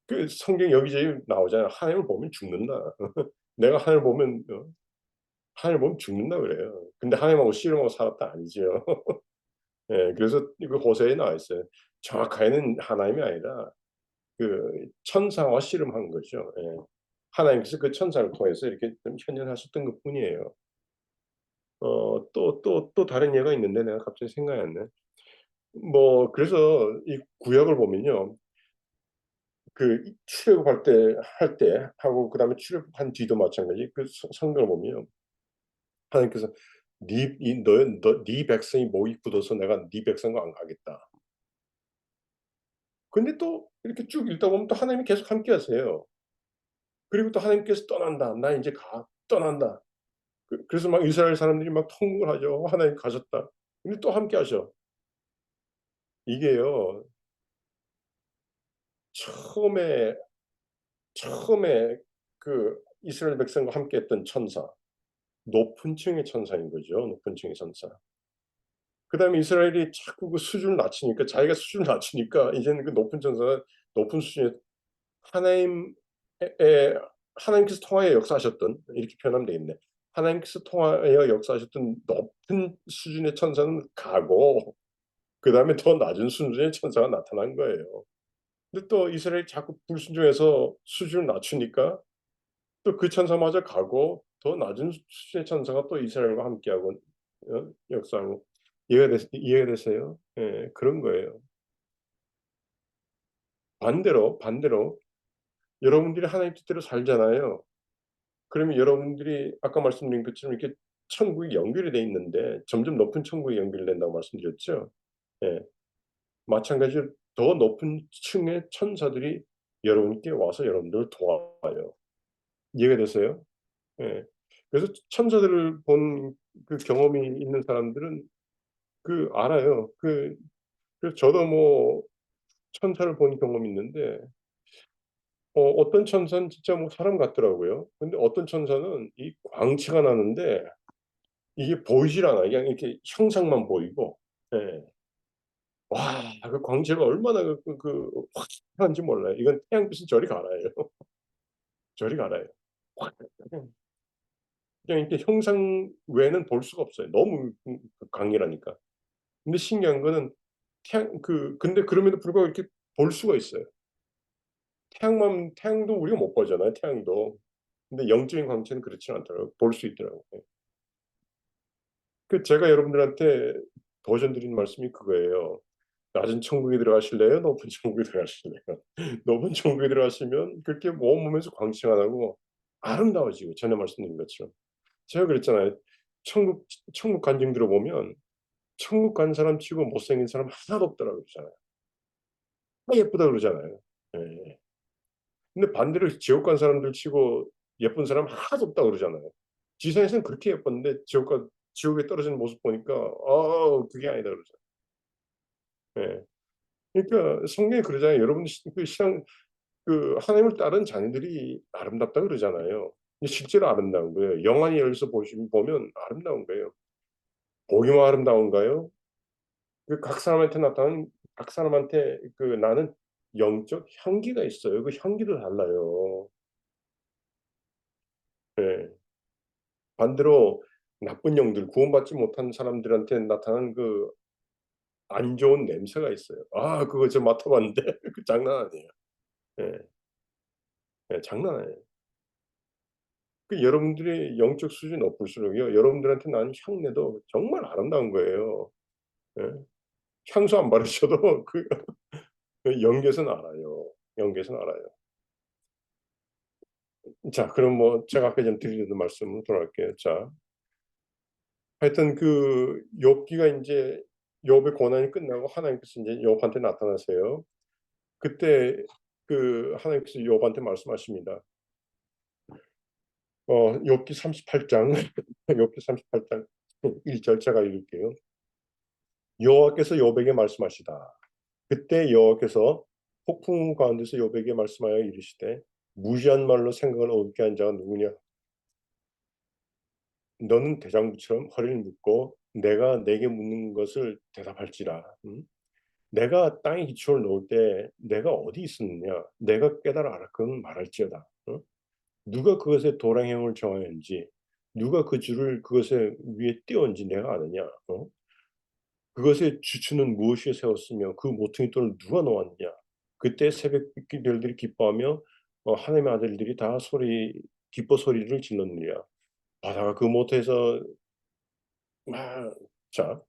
그 성경 여기저기 나오잖아요. 하나님을 보면 죽는다. 내가 하나님을 보면 죽는다 그래요. 근데 하나님하고 씨름하고 살았다 아니죠. 예, 그래서 그 호세에 나와 있어요. 정확하게는 하나님이 아니라 그 천사와 씨름한 거죠. 예. 하나님께서 그 천사를 통해서 이렇게 좀 현현하셨던 것뿐이에요. 또 다른 예가 있는데 내가 갑자기 생각이 안 나. 뭐 그래서 이 구약을 보면요. 그 출애굽할 때 할 때 하고 그다음에 출애굽한 뒤도 마찬가지. 그 성경을 보면요. 하나님께서 네 백성이 목이 굳어서 내가 네 백성과 안 가겠다. 근데 또 이렇게 쭉 읽다 보면 또 하나님이 계속 함께 하세요. 그리고 또 하나님께서 떠난다. 나 이제 떠난다. 그래서 막 이스라엘 사람들이 막 통곡을 하죠. 하나님 가셨다. 근데 또 함께 하셔. 이게요. 처음에 그 이스라엘 백성과 함께 했던 천사, 높은 층의 천사인 거죠. 높은 층의 천사. 그다음에 이스라엘이 자꾸 그 수준을 낮추니까 자기가 수준을 낮추니까 이제는 그 높은 천사가 높은 수준의 하나님의 하나님께서 통하여 역사하셨던 이렇게 표현하면 되겠네. 하나님께서 통하여 역사하셨던 높은 수준의 천사는 가고 그다음에 더 낮은 수준의 천사가 나타난 거예요. 근데 또 이스라엘이 자꾸 불순종해서 수준을 낮추니까 또 그 천사마저 가고 더 낮은 수준의 천사가 또 이스라엘과 함께하고 역사하고 이해가 되세요? 예, 그런 거예요. 반대로 여러분들이 하나님 뜻대로 살잖아요. 그러면 여러분들이 아까 말씀드린 것처럼 이렇게 천국이 연결이 돼 있는데 점점 높은 천국이 연결된다고 말씀드렸죠. 예. 마찬가지로 더 높은 층의 천사들이 여러분께 와서 여러분들을 도와요. 이해가 되세요? 예. 그래서 천사들을 본 그 경험이 있는 사람들은 그 알아요. 그래서 저도 뭐 천사를 본 경험이 있는데 어떤 천사는 진짜 뭐 사람 같더라고요. 근데 어떤 천사는 이 광채가 나는데 이게 보이질 않아요. 그냥 이렇게 형상만 보이고. 예. 와 그 광채가 얼마나 확한지 몰라요. 이건 태양빛은 저리 가라예요. 저리 가라요. 확 그냥 이렇게 형상 외에는 볼 수가 없어요. 너무 강렬하니까. 근데 신기한 거는 근데 그럼에도 불구하고 이렇게 볼 수가 있어요. 태양도 우리가 못 보잖아요, 태양도. 근데 영적인 광채는 그렇지는 않더라고요. 볼 수 있더라고요. 예. 제가 여러분들한테 버전 드리는 말씀이 그거예요. 낮은 천국에 들어가실래요? 높은 천국에 들어가실래요? 높은 천국에 들어가시면 그렇게 온몸에서 광채가 나고 아름다워지고 전에 말씀드린 것처럼. 제가 그랬잖아요. 천국 간증 들어보면 천국 간 사람 치고 못생긴 사람 하나도 없더라고 그러잖아요. 다 예쁘다 그러잖아요. 예. 근데 반대로 지옥 간 사람들 치고 예쁜 사람 하나도 없다 그러잖아요. 지상에서는 그렇게 예뻤는데 지옥에 떨어지는 모습 보니까 그게 아니다 그러잖아요. 예. 그러니까 성경이 그러잖아요. 여러분 신앙 하나님을 따르는 자녀들이 아름답다 그러잖아요. 근데 실제로 아름다운 거예요. 영안이 열려서 보면 아름다운 거예요. 보기만 아름다운가요? 각 사람한테 나는 영적 향기가 있어요. 그 향기도 달라요. 예. 반대로 나쁜 영들, 구원받지 못한 사람들한테 나타나는 안 좋은 냄새가 있어요. 그거 저 맡아 봤는데 그 장난 아니에요. 예. 예, 장난 아니에요. 여러분들의 영적 수준이 높을수록요. 여러분들한테 나는 향내도 정말 아름다운 거예요. 예. 향수 안 바르셔도 영계에서는 알아요. 영계에서는 알아요. 자, 그럼 뭐 제가 아까 좀 드리려던 말씀으로 돌아갈게요. 자, 하여튼 욥기가 인제 욥의 고난이 끝나고 하나님께서 인제 욥한테 나타나세요. 그때 하나님께서 욥한테 말씀하십니다. 욥기 38장 욥기 38장 1절 제가 읽을게요. 여호와께서 욥에게 말씀하시다. 그때 여호와께서 폭풍 가운데서 욥에게 말씀하여 이르시되 무지한 말로 생각을 어둡게 한 자가 누구냐? 너는 대장부처럼 허리를 묶고 내가 내게 묻는 것을 대답할지라. 내가 땅에 기초를 놓을 때 내가 어디 있었느냐? 내가 깨달아 알았거든 말할지어다. 누가 그것의 도량형을 정하였는지, 누가 그 줄을 그것의 위에 띄웠는지 내가 아느냐? 그것의 주추는 무엇에 세웠으며 그 모퉁이 돌을 누가 놓았느냐? 그때 새벽빛 별들이 기뻐하며 하나님의 아들들이 다 기뻐 소리를 질렀느니라. 바다가 그 못에서 자,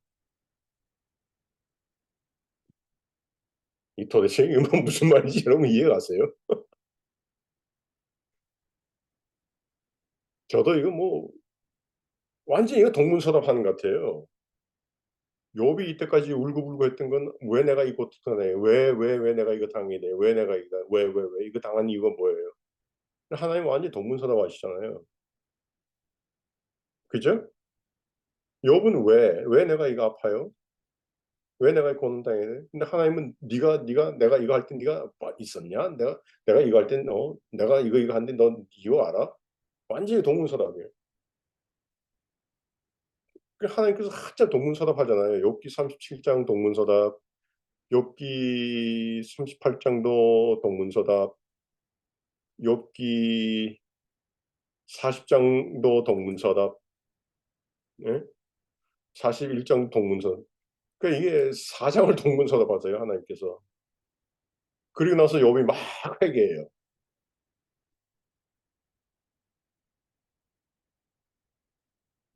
이 도대체 이건 무슨 말인지 여러분 이해가 가세요? 저도 이거 뭐 완전히 이거 동문서답하는 것 같아요. 욥이 이때까지 울고불고 했던 건 왜 내가 이거 당해? 왜 내가 이거 당해야 돼? 왜 내가 이거 왜 이거 당한 이유가 뭐예요? 하나님 완전히 동문서답 하시잖아요. 그죠? 욥은 왜 내가 이거 아파요? 왜 내가 이 고난 당해야 돼? 근데 하나님은 내가 이거 할 때 네가 있었냐? 내가 이거 할 땐 내가 이거 하는데 넌 이거 알아? 완전히 동문서답이에요. 하나님께서 한자 동문서답 하잖아요. 욥기 37장 동문서답, 욥기 38장도 동문서답, 욥기 40장도 동문서답, 예? 41장 동문서답. 그러니까 이게 4장을 동문서답 하세요, 하나님께서. 그리고 나서 욥이 막 회개해요.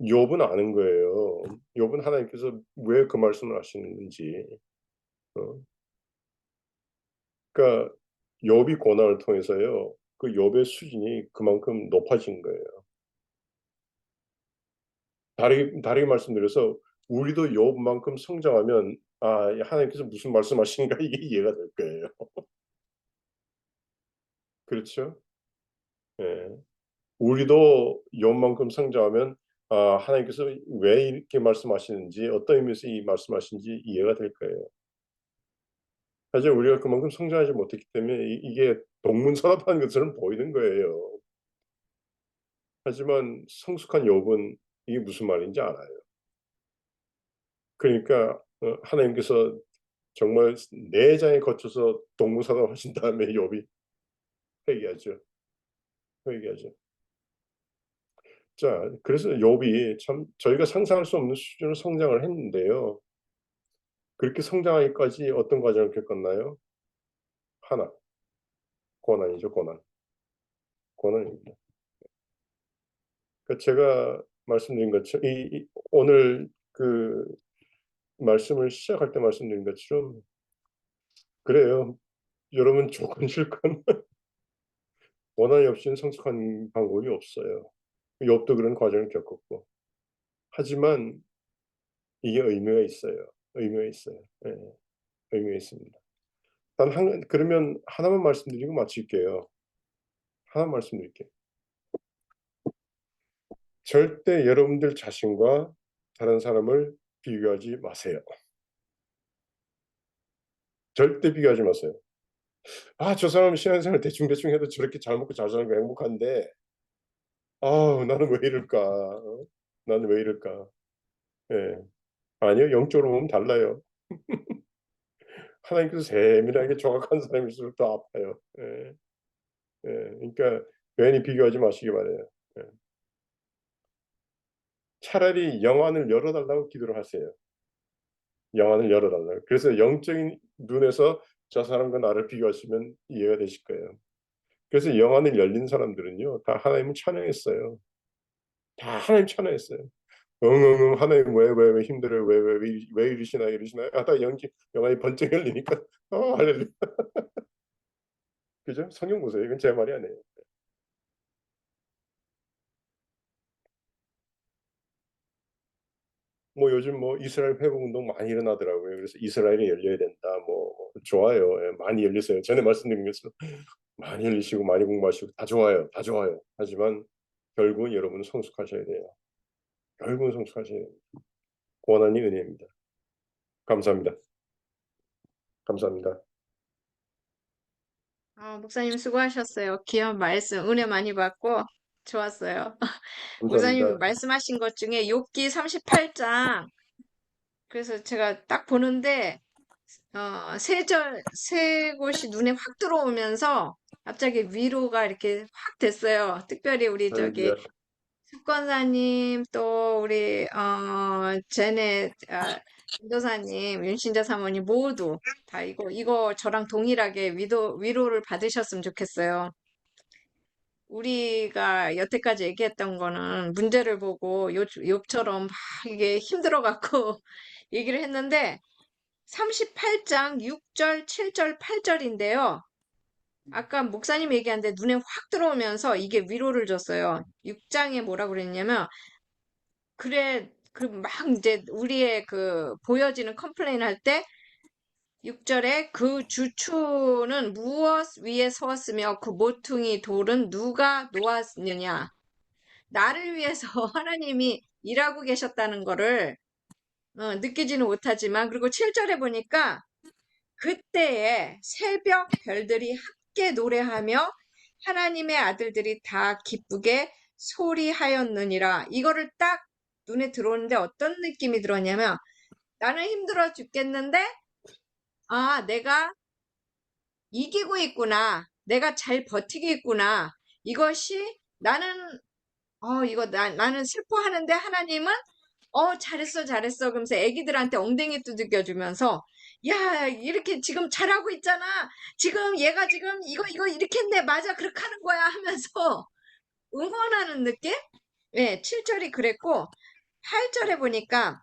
욥은 아는 거예요. 욥은 하나님께서 왜 그 말씀을 하시는지. 어. 그러니까 욥이 고난을 통해서요. 그 욥의 수준이 그만큼 높아진 거예요. 다르게 말씀드려서 우리도 욥만큼 성장하면 하나님께서 무슨 말씀하시는가 이게 이해가 될 거예요. 그렇죠? 예. 우리도 욥만큼 성장하면 하나님께서 왜 이렇게 말씀하시는지 어떤 의미에서 이 말씀하시는지 이해가 될 거예요. 사실 우리가 그만큼 성장하지 못했기 때문에 이게 동문서답하는 것처럼 보이는 거예요. 하지만 성숙한 욥은 이게 무슨 말인지 알아요. 그러니까 하나님께서 정말 내장에 거쳐서 동문서답 하신 다음에 욥이 회개하죠. 회개하죠. 자, 그래서 욥이 참 저희가 상상할 수 없는 수준으로 성장을 했는데요. 그렇게 성장하기까지 어떤 과정을 겪었나요? 하나, 고난이죠, 고난. 고난입니다. 그러니까 제가 말씀드린 것처럼 오늘 그 말씀을 시작할 때 말씀드린 것처럼 그래요. 여러분 조건 실건 원한이 없이는 성숙한 방법이 없어요. 욥도 그런 과정을 겪었고. 하지만 이게 의미가 있어요. 의미가 있어요. 예. 의미가 있습니다. 그러면 하나만 말씀드리고 마칠게요. 하나 말씀드릴게요. 절대 여러분들 자신과 다른 사람을 비교하지 마세요. 절대 비교하지 마세요. 저 사람은 신앙생활 대충 해도 저렇게 잘 먹고 잘 사는 거 행복한데 나는 왜 이럴까? 나는 왜 이럴까? 예. 아니요. 영적으로 보면 달라요. 하나님께서 세밀하게 정확한 사람일수록 더 아파요. 예. 예. 그러니까 괜히 비교하지 마시기 바라요. 예. 차라리 영안을 열어 달라고 기도를 하세요. 영안을 열어 달라고. 그래서 영적인 눈에서 저 사람과 나를 비교하시면 이해가 되실 거예요. 그래서 영안을 열린 사람들은요. 다 하나님을 찬양했어요. 다 하나님 찬양했어요. 응응응 하나님 왜 힘들어요? 왜 이러시나요? 하다가 영안이 번쩍 열리니까 할렐루야. 그죠? 성경 보세요. 이건 제 말이 아니에요. 뭐 요즘 뭐 이스라엘 회복 운동 많이 일어나더라고요. 그래서 이스라엘이 열려야 된다. 뭐 좋아요. 예, 많이 열리세요. 전에 말씀드린 것처럼 많이 열리시고 많이 공부하시고 다 좋아요. 다 좋아요. 하지만 결국은 여러분은 성숙하셔야 돼요. 결국은 성숙하셔야 돼요. 고난이 은혜입니다. 감사합니다. 감사합니다.
목사님 수고하셨어요. 귀한 말씀, 은혜 많이 받고 좋았어요. 목사님
감사합니다.
말씀하신 것 중에 욥기 38장 그래서 제가 딱 보는데 세 곳이 눈에 확 들어오면서 갑자기 위로가 이렇게 확 됐어요. 특별히 우리 저기
할렐루야.
숙권사님 또 우리 제네 전도사님 윤신자 사모님 모두 다 이거 저랑 동일하게 위로를 받으셨으면 좋겠어요. 우리가 여태까지 얘기했던 거는 문제를 보고 욥처럼 막 이게 힘들어갖고 얘기를 했는데 38장 6절, 7절, 8절인데요. 아까 목사님 얘기하는데 눈에 확 들어오면서 이게 위로를 줬어요. 6장에 뭐라 그랬냐면 그래 그 막 이제 우리의 그 보여지는 컴플레인 할 때 6절에 그 주추는 무엇 위에 서었으며 그 모퉁이 돌은 누가 놓았느냐. 나를 위해서 하나님이 일하고 계셨다는 거를 느끼지는 못하지만 그리고 7절에 보니까 그때에 새벽 별들이 함께 노래하며 하나님의 아들들이 다 기쁘게 소리하였느니라. 이거를 딱 눈에 들어오는데 어떤 느낌이 들었냐면 나는 힘들어 죽겠는데 내가 이기고 있구나. 내가 잘 버티고 있구나. 이것이 나는 나는 슬퍼하는데 하나님은 잘했어, 잘했어. 그러면서 애기들한테 엉덩이 두들겨주면서, 야, 이렇게 지금 잘하고 있잖아. 지금 얘가 지금 이거 이렇게 했네. 맞아, 그렇게 하는 거야. 하면서 응원하는 느낌? 예, 7절이 그랬고, 8절에 보니까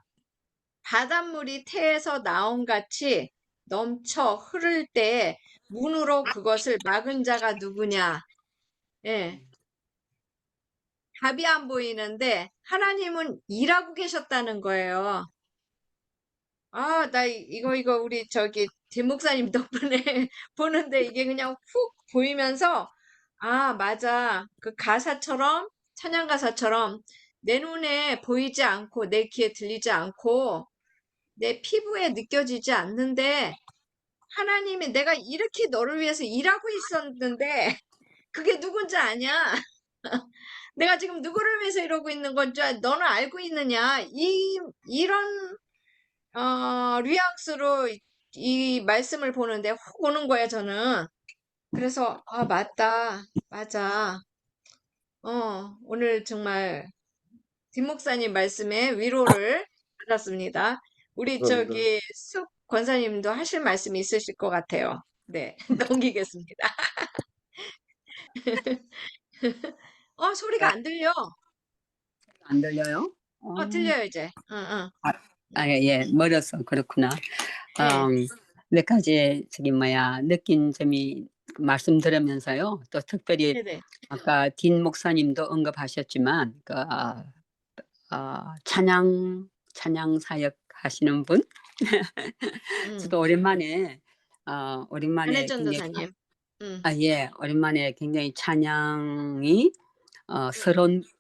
바닷물이 태에서 나온 같이 넘쳐 흐를 때에 문으로 그것을 막은 자가 누구냐? 예, 답이 안 보이는데 하나님은 일하고 계셨다는 거예요. 나 이거 우리 저기 뒷 목사님 덕분에 보는데 이게 그냥 훅 보이면서 맞아. 그 가사처럼 찬양 가사처럼 내 눈에 보이지 않고 내 귀에 들리지 않고 내 피부에 느껴지지 않는데 하나님이 내가 이렇게 너를 위해서 일하고 있었는데 그게 누군지 아냐? 내가 지금 누구를 위해서 이러고 있는 건지 너는 알고 있느냐? 이런 뉘앙스로 이 말씀을 보는데 훅 오는 거예요, 저는. 그래서, 맞다. 맞아. 오늘 정말 뒷목사님 말씀에 위로를 받았습니다. 우리
감사합니다.
저기 숙 권사님도 하실 말씀이 있으실 것 같아요. 네, 넘기겠습니다. 소리가 안 들려.
안 들려요?
들려요, 이제. 응, 응.
예, 멀어서 그렇구나.
예,
몇 가지 느낀 점이 말씀 들으면서요. 또 특별히
네네.
아까 딘 목사님도 언급하셨지만 찬양 사역 하시는 분 저도 오랜만에
한혜전
굉장히
도사님.
예, 오랜만에 굉장히 찬양이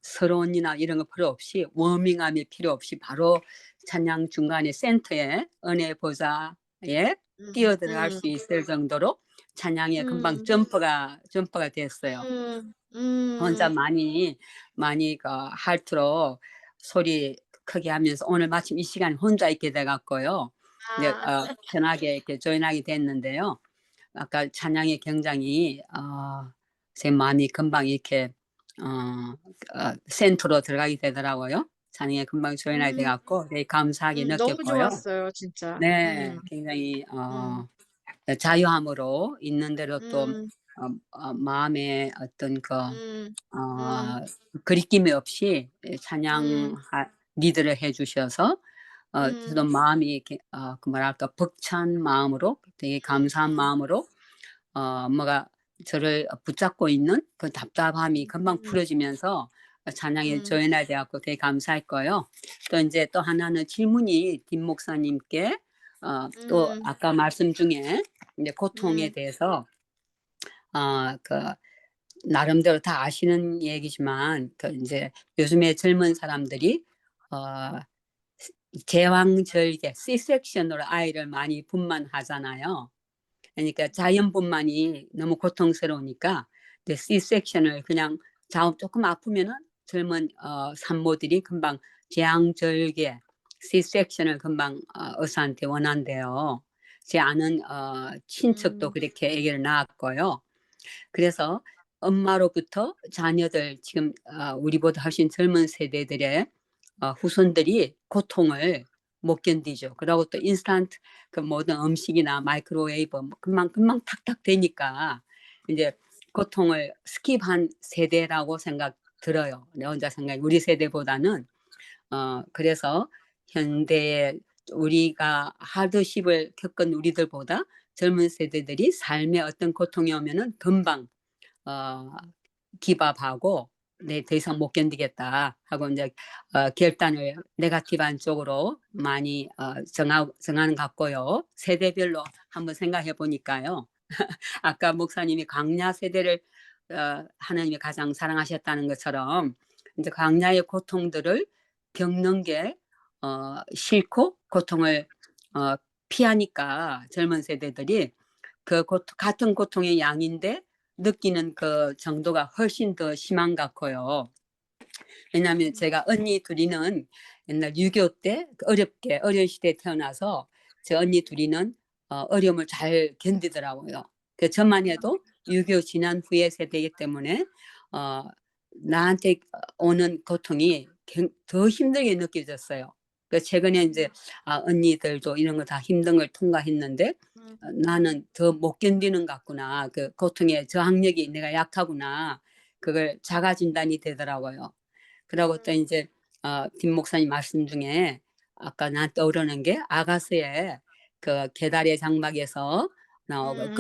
서론이나 이런 거 필요 없이 워밍함이 필요 없이 바로 찬양 중간에 센터에 은혜 보좌에 뛰어들어갈 수 있을 정도로 찬양에 금방
음,
점프가 됐어요.
음,
혼자
음,
많이 할트로 소리 크게 하면서 오늘 마침 이 시간에 혼자 있게 돼갖고요. 이제
아,
편하게 이렇게 조인하게 됐는데요. 아까 찬양이 굉장히 제 마음이 금방 이렇게 센터로 들어가게 되더라고요. 찬양에 금방 조인하게
음,
돼갖고 되게 감사하게
너무
느꼈고요.
좋았어요, 진짜.
네, 굉장히
음,
자유함으로 있는 대로 또
음,
마음의 어떤
음, 음,
그리낌이 없이 찬양
음,
리드를 해주셔서 저도
음,
마음이 이렇게 그 뭐랄까 벅찬 마음으로 되게 감사한 마음으로 뭐가 저를 붙잡고 있는 그 답답함이 금방
음,
풀어지면서 찬양에
음,
조연하게 되었고 되게 감사했고요. 또 이제 또 하나는 질문이 김 목사님께 또
음,
아까 말씀 중에 이제 고통에
음,
대해서 그 나름대로 다 아시는 얘기지만 그 이제 요즘에 젊은 사람들이 어, 제왕절개 C-섹션으로 아이를 많이 분만하잖아요. 그러니까 자연분만이 너무 고통스러우니까 C-섹션을 그냥 조금 아프면은 젊은 산모들이 금방 제왕절개, C-섹션을 금방 의사한테 원한대요. 제 아는 친척도 그렇게 아기를 낳았고요. 그래서 엄마로부터 자녀들 지금 우리보다 훨씬 젊은 세대들의 후손들이 고통을 못 견디죠. 그리고 또 인스턴트 그 모든 음식이나 마이크로웨이브 금방 탁탁 되니까 이제 고통을 스킵한 세대라고 생각 들어요. 내 혼자 생각 우리 세대보다는 그래서 현대에 우리가 하드십을 겪은 우리들보다 젊은 세대들이 삶의 어떤 고통이 오면은 금방 기밥하고 더 이상 못 견디겠다 하고 이제 결단을 네거티브한 쪽으로 많이 정하는 것 같고요. 세대별로 한번 생각해 보니까요. 아까 목사님이 광야 세대를 하나님이 가장 사랑하셨다는 것처럼 이제 광야의 고통들을 겪는 게 싫고 고통을 피하니까 젊은 세대들이 그 같은 고통의 양인데 느끼는 그 정도가 훨씬 더 심한 것 같고요. 왜냐하면 제가 언니 둘이는 옛날 6.25 때 어렵게 어려운 시대에 태어나서 제 언니 둘이는 어려움을 잘 견디더라고요. 그 저만 해도 6.25 지난 후의 세대이기 때문에 나한테 오는 고통이 더 힘들게 느껴졌어요. 그 최근에 이제 언니들도 이런 거 다 힘든 걸 통과했는데 나는 더 못 견디는 것 같구나. 그 고통의 저항력이 내가 약하구나. 그걸 자가 진단이 되더라고요. 그러고 또 이제 김 목사님 말씀 중에 아까 난 떠오르는 게 아가스의 그 계달의 장막에서 나오고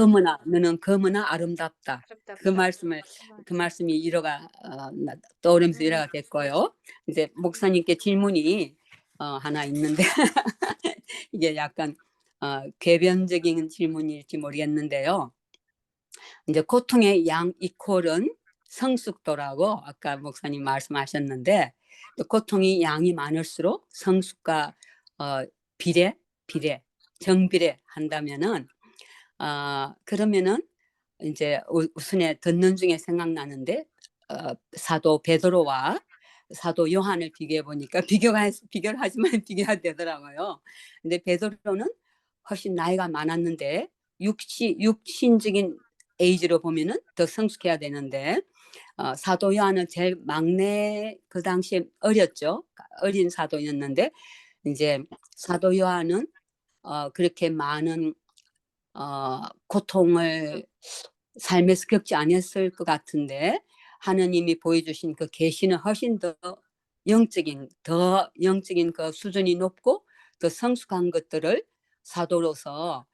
너는 검으나 아름답다. 그 말씀이 위로가 떠오르면서 위로가 됐고요. 이제 목사님께 질문이 하나 있는데 이게 약간 궤변적인 질문일지 모르겠는데요. 이제 고통의 양 이퀄은 성숙도라고 아까 목사님 말씀하셨는데 또 고통이 양이 많을수록 성숙과 정비례 한다면은 그러면은 이제 우선에 듣는 중에 생각나는데 사도 베드로와 사도 요한을 비교해 보니까 비교를 하지만 비교가 되더라고요. 근데 베드로는 훨씬 나이가 많았는데 육신적인 에이지로 보면은 더 성숙해야 되는데 사도 요한은 제일 막내 그 당시에 어렸죠. 어린 사도였는데 이제 사도 요한은 그렇게 많은 고통을 삶에서 겪지 않았을 것 같은데 하느님이 보여주신 그 계시는 훨씬 더 영적인 그 수준이 높고 더 성숙한 것들을 사도로서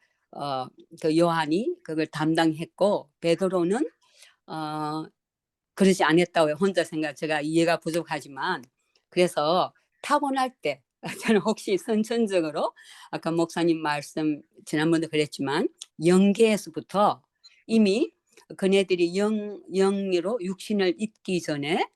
그 요한이 그걸 담당했고 베드로는 그러지 않았다고 혼자 제가 이해가 부족하지만 그래서 타고날 때 저는 혹시 선천적으로 아까 목사님 말씀 지난번도 그랬지만 영계에서부터 이미 그네들이 영으로 육신을 입기 전에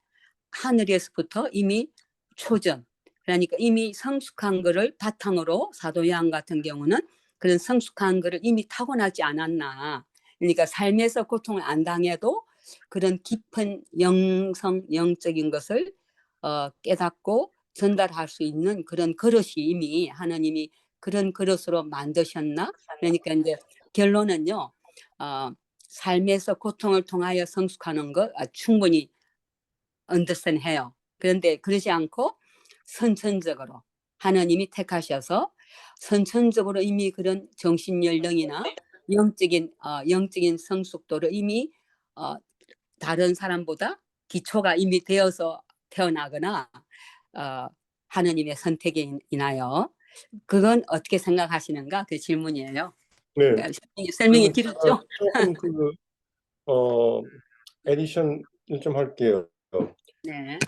하늘에서부터 이미 초전 그러니까 이미 성숙한 거를 바탕으로 사도 요한 같은 경우는 그런 성숙한 거를 이미 타고나지 않았나. 그러니까 삶에서 고통을 안 당해도 그런 깊은 영적인 것을 깨닫고 전달할 수 있는 그런 그릇이 이미 하나님이 그런 그릇으로 만드셨나? 그러니까 이제 결론은요. 삶에서 고통을 통하여 성숙하는 것 충분히 understand 해요. 그런데 그러지 않고 선천적으로 하나님이 택하셔서 선천적으로 이미 그런 정신 연령이나 영적인 성숙도를 이미 다른 사람보다 기초가 이미 되어서 태어나거나 하느님의 선택에 인하여 그건 어떻게 생각하시는가 그 질문이에요.
네.
그러니까 설명이 길었죠?
조금 에디션을 좀 할게요.
네.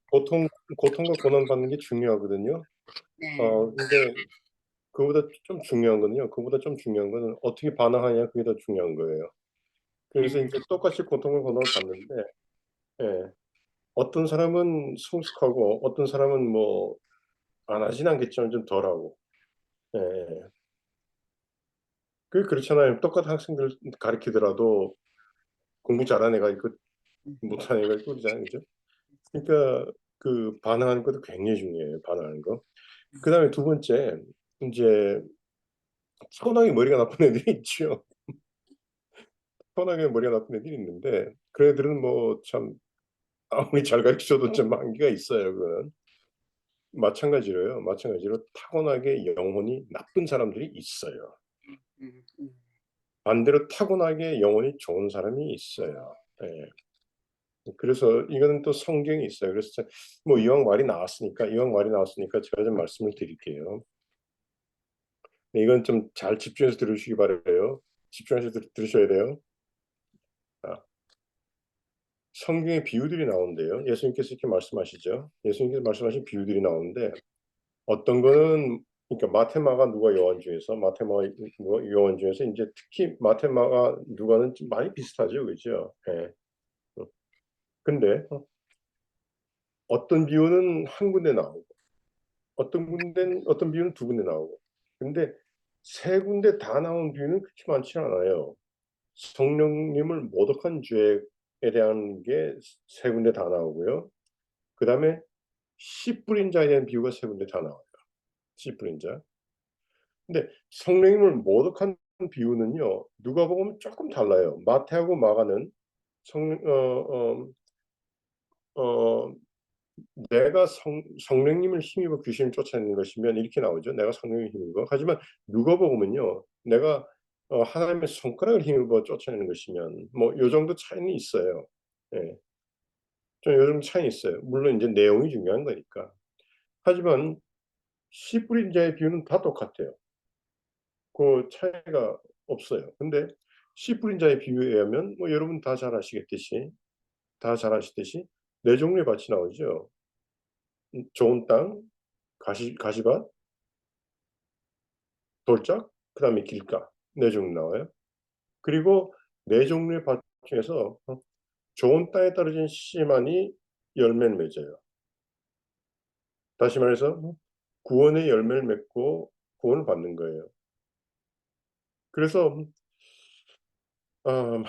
고통과 고난 받는 게 중요하거든요.
네.
근데 그보다 좀 중요한 거는 어떻게 반응하냐 그게 더 중요한 거예요. 그래서
네.
이제 똑같이 고통과 고난을 받는데, 예, 어떤 사람은 성숙하고 어떤 사람은 뭐 안 하진 않겠지만 좀 덜하고, 예, 그렇잖아요. 똑같은 학생들 가르치더라도 공부 잘하는 애가 있고 못하는 애가 있고 그러잖아요, 그죠? 그러니까 그 반응하는 것도 굉장히 중요해요. 반응하는 거. 그다음에 두 번째 이제 타고나게 머리가 나쁜 애들이 있죠. 타고나게 머리가 나쁜 애들이 있는데 그 애들은 뭐 참 아무리 잘 가르쳐줘도 좀 한계가 있어요. 그거는 마찬가지로요. 마찬가지로 타고나게 영혼이 나쁜 사람들이 있어요.
음, 음.
반대로 타고나게 영혼이 좋은 사람이 있어요. 예. 그래서 이거는 또 성경이 있어요. 그래서 뭐 이왕 말이 나왔으니까 제가 좀 말씀을 드릴게요. 네, 이건 좀 잘 집중해서 들으시기 바라요. 집중해서 들으셔야 돼요. 아, 성경에 비유들이 나오는데요. 예수님께서 이렇게 말씀하시죠. 예수님께서 말씀하신 비유들이 나오는데 어떤 거는 그러니까 마테마가 누가 요한 중에서 마테마가 누가 요한 중에서 이제 특히 마테마가 누가는 좀 많이 비슷하죠, 그죠? 예. 근데 어떤 비유는 한 군데 나오고 어떤 비유는 두 군데 나오고 근데 세 군데 다 나온 비유는 그렇게 많지 않아요. 성령님을 모독한 죄에 대한 게 세 군데 다 나오고요. 그 다음에 씨 뿌린 자에 대한 비유가 세 군데 다 나와요. 씨 뿌린 자. 근데 성령님을 모독한 비유는요. 누가복음은 조금 달라요. 마태하고 마가는 성, 어, 어, 어, 내가 성령님을 힘입어 귀신을 쫓아내는 것이면 이렇게 나오죠. 내가 성령을 힘입어. 하지만 누가복음은요. 내가 하나님의 손가락을 힘입어 쫓아내는 것이면 뭐 요 정도 차이는 있어요. 예. 좀 요 정도 차이는 있어요. 물론 이제 내용이 중요한 거니까. 하지만 씨 뿌린 자의 비유는 다 똑같아요. 그 차이가 없어요. 근데 씨 뿌린 자의 비유에 의하면 뭐 여러분 다 잘 아시듯이 네 종류의 밭이 나오죠. 좋은 땅, 가시밭, 돌짝, 그다음에 길가 네 종류 나와요. 그리고 네 종류의 밭 중에서 좋은 땅에 떨어진 씨만이 열매를 맺어요. 다시 말해서 구원의 열매를 맺고 구원을 받는 거예요. 그래서 아,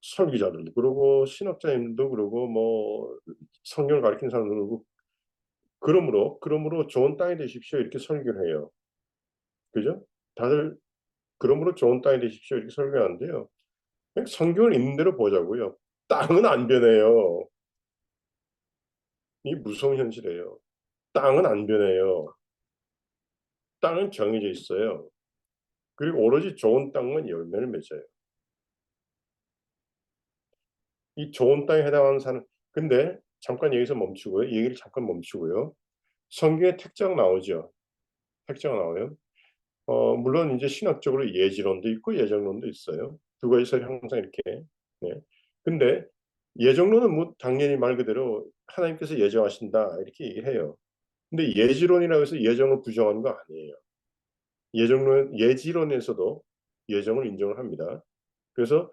설교자들도 그러고 신학자님들도 그러고 뭐 성경을 가르치는 사람들도 그러고 그러므로 좋은 땅이 되십시오 이렇게 설교를 해요. 그죠? 다들 그러므로 좋은 땅이 되십시오 이렇게 설교하는데요. 그냥 성경을 있는 대로 보자고요. 땅은 안 변해요. 이 무서운 현실이에요. 땅은 안 변해요. 땅은 정해져 있어요. 그리고 오로지 좋은 땅만 열매를 맺어요. 이 좋은 땅에 해당하는 사람 근데 잠깐 여기서 멈추고요. 이 얘기를 잠깐 멈추고요. 성경에 택자가 나오죠. 택자가 나와요. 물론 이제 신학적으로 예지론도 있고 예정론도 있어요. 두 가지서 항상 이렇게. 네. 근데 예정론은 뭐 당연히 말 그대로 하나님께서 예정하신다 이렇게 얘기해요. 근데 예지론이라고 해서 예정을 부정하는 거 아니에요. 예지론에서도 예정을 인정을 합니다. 그래서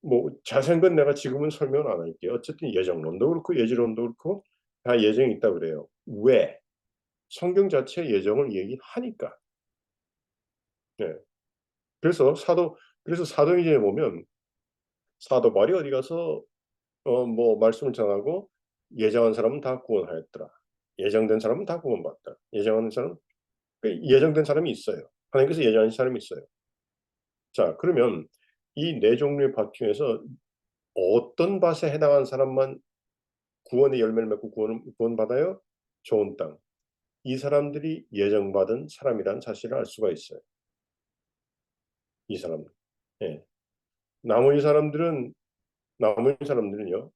뭐 자세한 건 내가 지금은 설명을 안 할게요. 어쨌든 예정론도 그렇고 예지론도 그렇고 다 예정이 있다 그래요. 왜? 성경 자체에 예정을 얘기하니까. 네. 그래서 사도행전에 보면 사도 바울이 어디 가서 뭐 말씀을 전하고 예정한 사람은 다 구원하였더라. 예정된 사람은 다 구원받다. 예정하는 사람 예정된 사람이 있어요. 하나님께서 예정하신 사람이 있어요. 자, 그러면 이 네 종류의 밭 중에서 어떤 밭에 해당하는 사람만 구원의 열매를 맺고 구원받아요? 좋은 땅. 이 사람들이 예정받은 사람이라는 사실을 알 수가 있어요. 이 사람들. 예. 나머지 사람들은 나머지 사람들은요.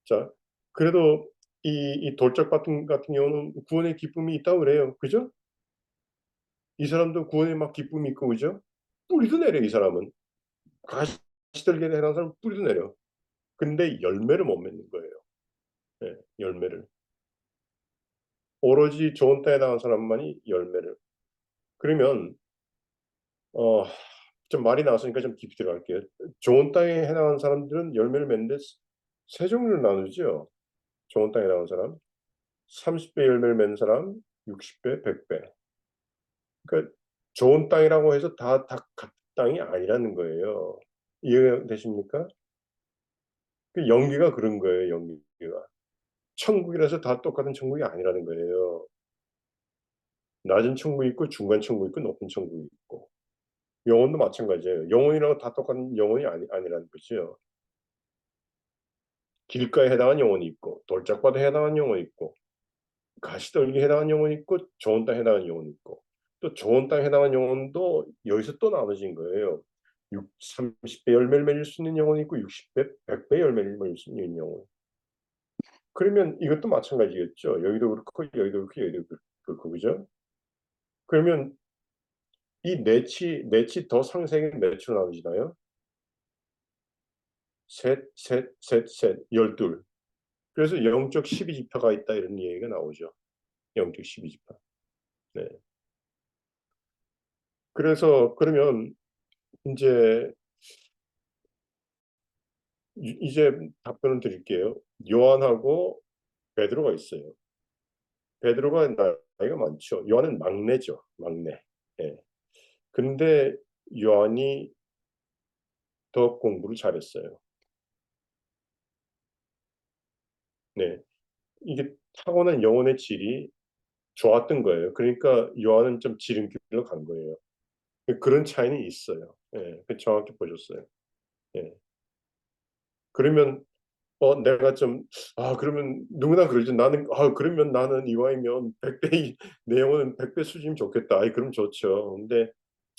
자, 그래도 이 돌짝 같은 경우는 구원의 기쁨이 있다고 그래요. 그죠? 이 사람도 구원의 막 기쁨이 있고 그죠? 뿌리도 내려 이 사람은. 가시들기에 해당하는 사람은 뿌리도 내려. 근데 열매를 못 맺는 거예요. 예, 열매를. 오로지 좋은 땅에 해당하는 사람만이 열매를. 그러면 좀 말이 나왔으니까 좀 깊이 들어갈게요. 좋은 땅에 해당하는 사람들은 열매를 맺는데 세 종류로 나누죠. 좋은 땅에 해당하는 사람. 30배 열매를 맺는 사람, 60배, 100배. 그러니까 좋은 땅이라고 해서 다 같은 땅이 아니라는 거예요. 이해가 되십니까? 그 연기가 그런 거예요, 연기가. 우리가. 천국이라서 다 똑같은 천국이 아니라는 거예요. 낮은 천국이 있고 중간 천국이 있고 높은 천국이 있고 영혼도 마찬가지예요. 영혼이랑 다 똑같은 영혼이 아니라는 거죠. 길가에 해당하는 영혼이 있고 돌짝밭에 해당하는 영혼이 있고 가시떨기에 해당하는 영혼이 있고 좋은 땅에 해당하는 영혼이 있고 또 좋은 땅에 해당하는 영혼도 여기서 또 나눠진 거예요. 30배 열매를 맺을 수 있는 영혼이 있고 60배, 100배 열매를 맺을 수 있는 영혼. 그러면 이것도 마찬가지겠죠. 여기도 그렇고 여기도 그렇고 여기도 그렇고 그죠? 그러면 이 넷이 더 상세하게 넷으로 나눠지나요? 셋, 셋, 셋, 셋, 12. 그래서 영적 12지파가 있다 이런 얘기가 나오죠. 영적 12지파. 네. 그래서 그러면 이제 이제 답변을 드릴게요. 요한하고 베드로가 있어요. 베드로가 나이가 많죠. 요한은 막내죠. 막내. 예. 근데 요한이 더 공부를 잘했어요. 네. 이게 타고난 영혼의 질이 좋았던 거예요. 그러니까 요한은 좀 지름길로 간 거예요. 그런 차이는 있어요. 예. 정확히 보셨어요. 예. 그러면 내가 좀 그러면 누구나 그러죠. 나는 그러면 나는 이왕이면 100배 내 영혼은 100배 수준이면 좋겠다. 아이 그럼 좋죠. 근데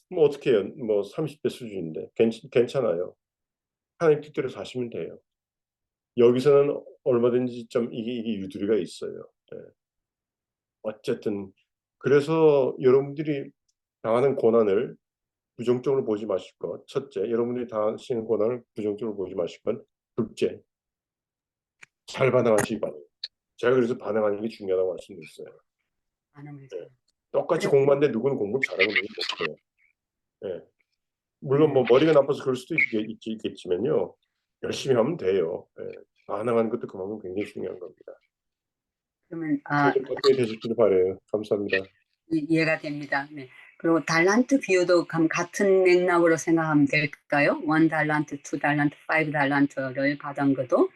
뭐 어떻게 해요. 뭐 30배 수준인데 괜찮아요. 하나님 뜻대로 사시면 돼요. 여기서는 얼마든지 좀 이게 유두리가 있어요. 예. 어쨌든 그래서 여러분들이 당하는 고난을 부정적으로 보지 마실 것. 첫째, 여러분들이 당하시는 고난을 부정적으로 보지 마실 것. 둘째, 잘 반응하시기 바랍니다. 제가 그래서 반응하는 게 중요하다고 말씀드렸어요. 예. 똑같이
그래.
공부하는데 누구는 공부를 잘하고 누구는 못해요. 예. 물론 뭐 머리가 나빠서 그럴 수도 있겠지만요. 열심히 하면 돼요. 예. 반응하는 것도 그만큼 굉장히 중요한 겁니다.
그러면
좋은 답변이 되시길 바라요. 감사합니다.
이해가 됩니다. 네. 그리고 달란트 비유도 같은 맥락으로 생각하면 될까요? 1달란트, 2달란트, 5달란트를 받은 것도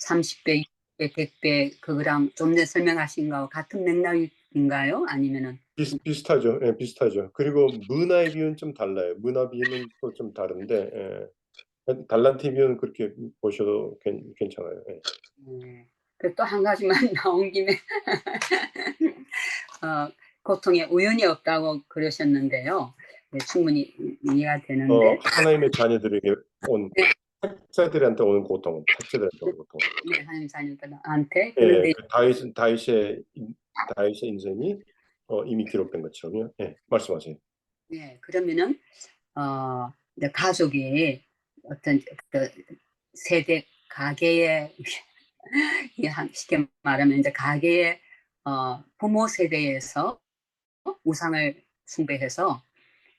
30배, 60배, 100배 그거랑 좀 전에 설명하신 거와 같은 맥락인가요? 아니면은
비슷하죠. 예, 비슷하죠. 그리고 문화의 비유는 좀 달라요. 문화 비유는 또 좀 다른데 달란트 비유는 그렇게 보셔도 괜찮아요. 예.
또 한 가지만 나온 김에 고통에 우연이 없다고 그러셨는데요. 네, 충분히 이해가 되는데
하나님의 자녀들에게 온
네.
택자들한테 오는 고통, 택자들한테 오는 고통.
네, 하나님 자녀들한테
예,
그런데
그 다윗의 인생이 이미 기록된 것처럼요. 예, 말씀하세요.
네, 그러면은 이제 가족이 어떤 그 세대 가계의 쉽게 말하면 이제 가계의 부모 세대에서 우상을 숭배해서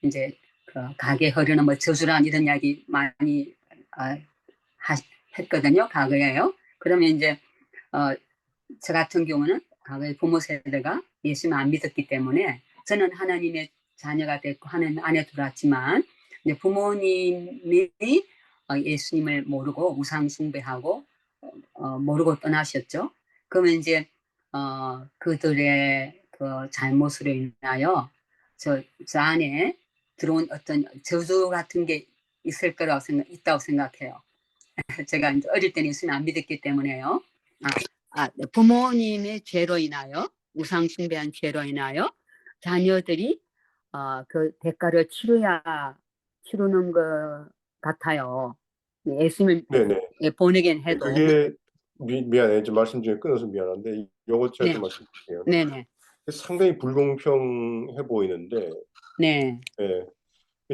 이제 그 가게 흐르는 뭐 저주란 이런 이야기 많이 어, 했거든요. 과거에요. 그러면 이제 저 같은 경우는 과거의 부모 세대가 예수님 안 믿었기 때문에 저는 하나님의 자녀가 됐고 하나님 안에 들어왔지만 이제 부모님이 예수님을 모르고 우상 숭배하고 모르고 떠나셨죠. 그러면 이제 그들의 그 잘못으로 인하여 저 안에 들어온 어떤 저주 같은 게 있다고 생각해요. 제가 이제 어릴 때는 예수님 안 믿었기 때문에요. 부모님의 죄로 인하여 우상 숭배한 죄로 인하여 자녀들이 그 대가를 치르는 것 같아요. 예수님을
네네.
보내긴 해도.
그게 미안해. 좀 말씀 중에 끊어서 미안한데 요거 제가
네,
좀 말씀드릴게요.
네네,
상당히 불공평해 보이는데
네,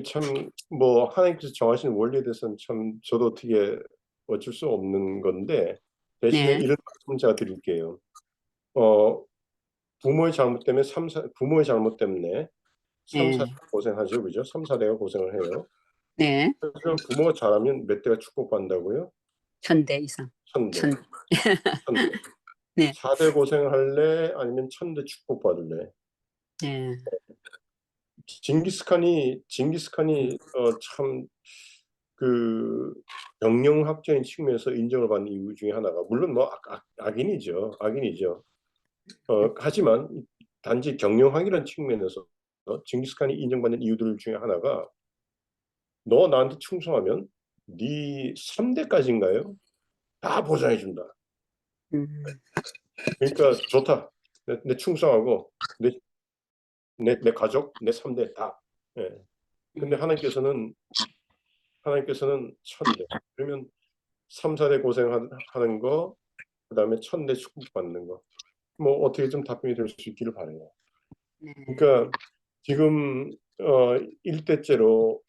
참 뭐 하나님께서 정하신 원리에 대해서는 참 저도 어떻게 어쩔 수 없는 건데 대신에
네,
이런 말씀 제가 드릴게요. 부모의 잘못 때문에 3,
네,
4대가 고생하죠. 그죠? 3, 4대가 고생을 해요.
네,
그럼 부모가 잘하면 몇 대가 축복받는다고요?
1000대 이상,
1000대.
1000,
1000대.
네,
4대 고생할래? 아니면 1000대 축복받을래?
네,
징기스칸이 참 그 경영학적인 측면에서 인정을 받는 이유 중에 하나가 물론 뭐 악인이죠. 하지만 단지 경영학이라는 측면에서 징기스칸이 인정받는 이유들 중에 하나가 너 나한테 충성하면 네 3대까지인가요? 다 보장해 준다.
음,
그러니까 좋다. 내 충성하고 내 가족, 내 3대 다. 예. 근데 하나님께서는 1000대. 그러면 3, 4대 고생하는 거, 그다음에 1000대 축복받는 거. 뭐 어떻게 좀 답변이 될 수 있기를 바라요.
네.
그러니까 지금 1대째로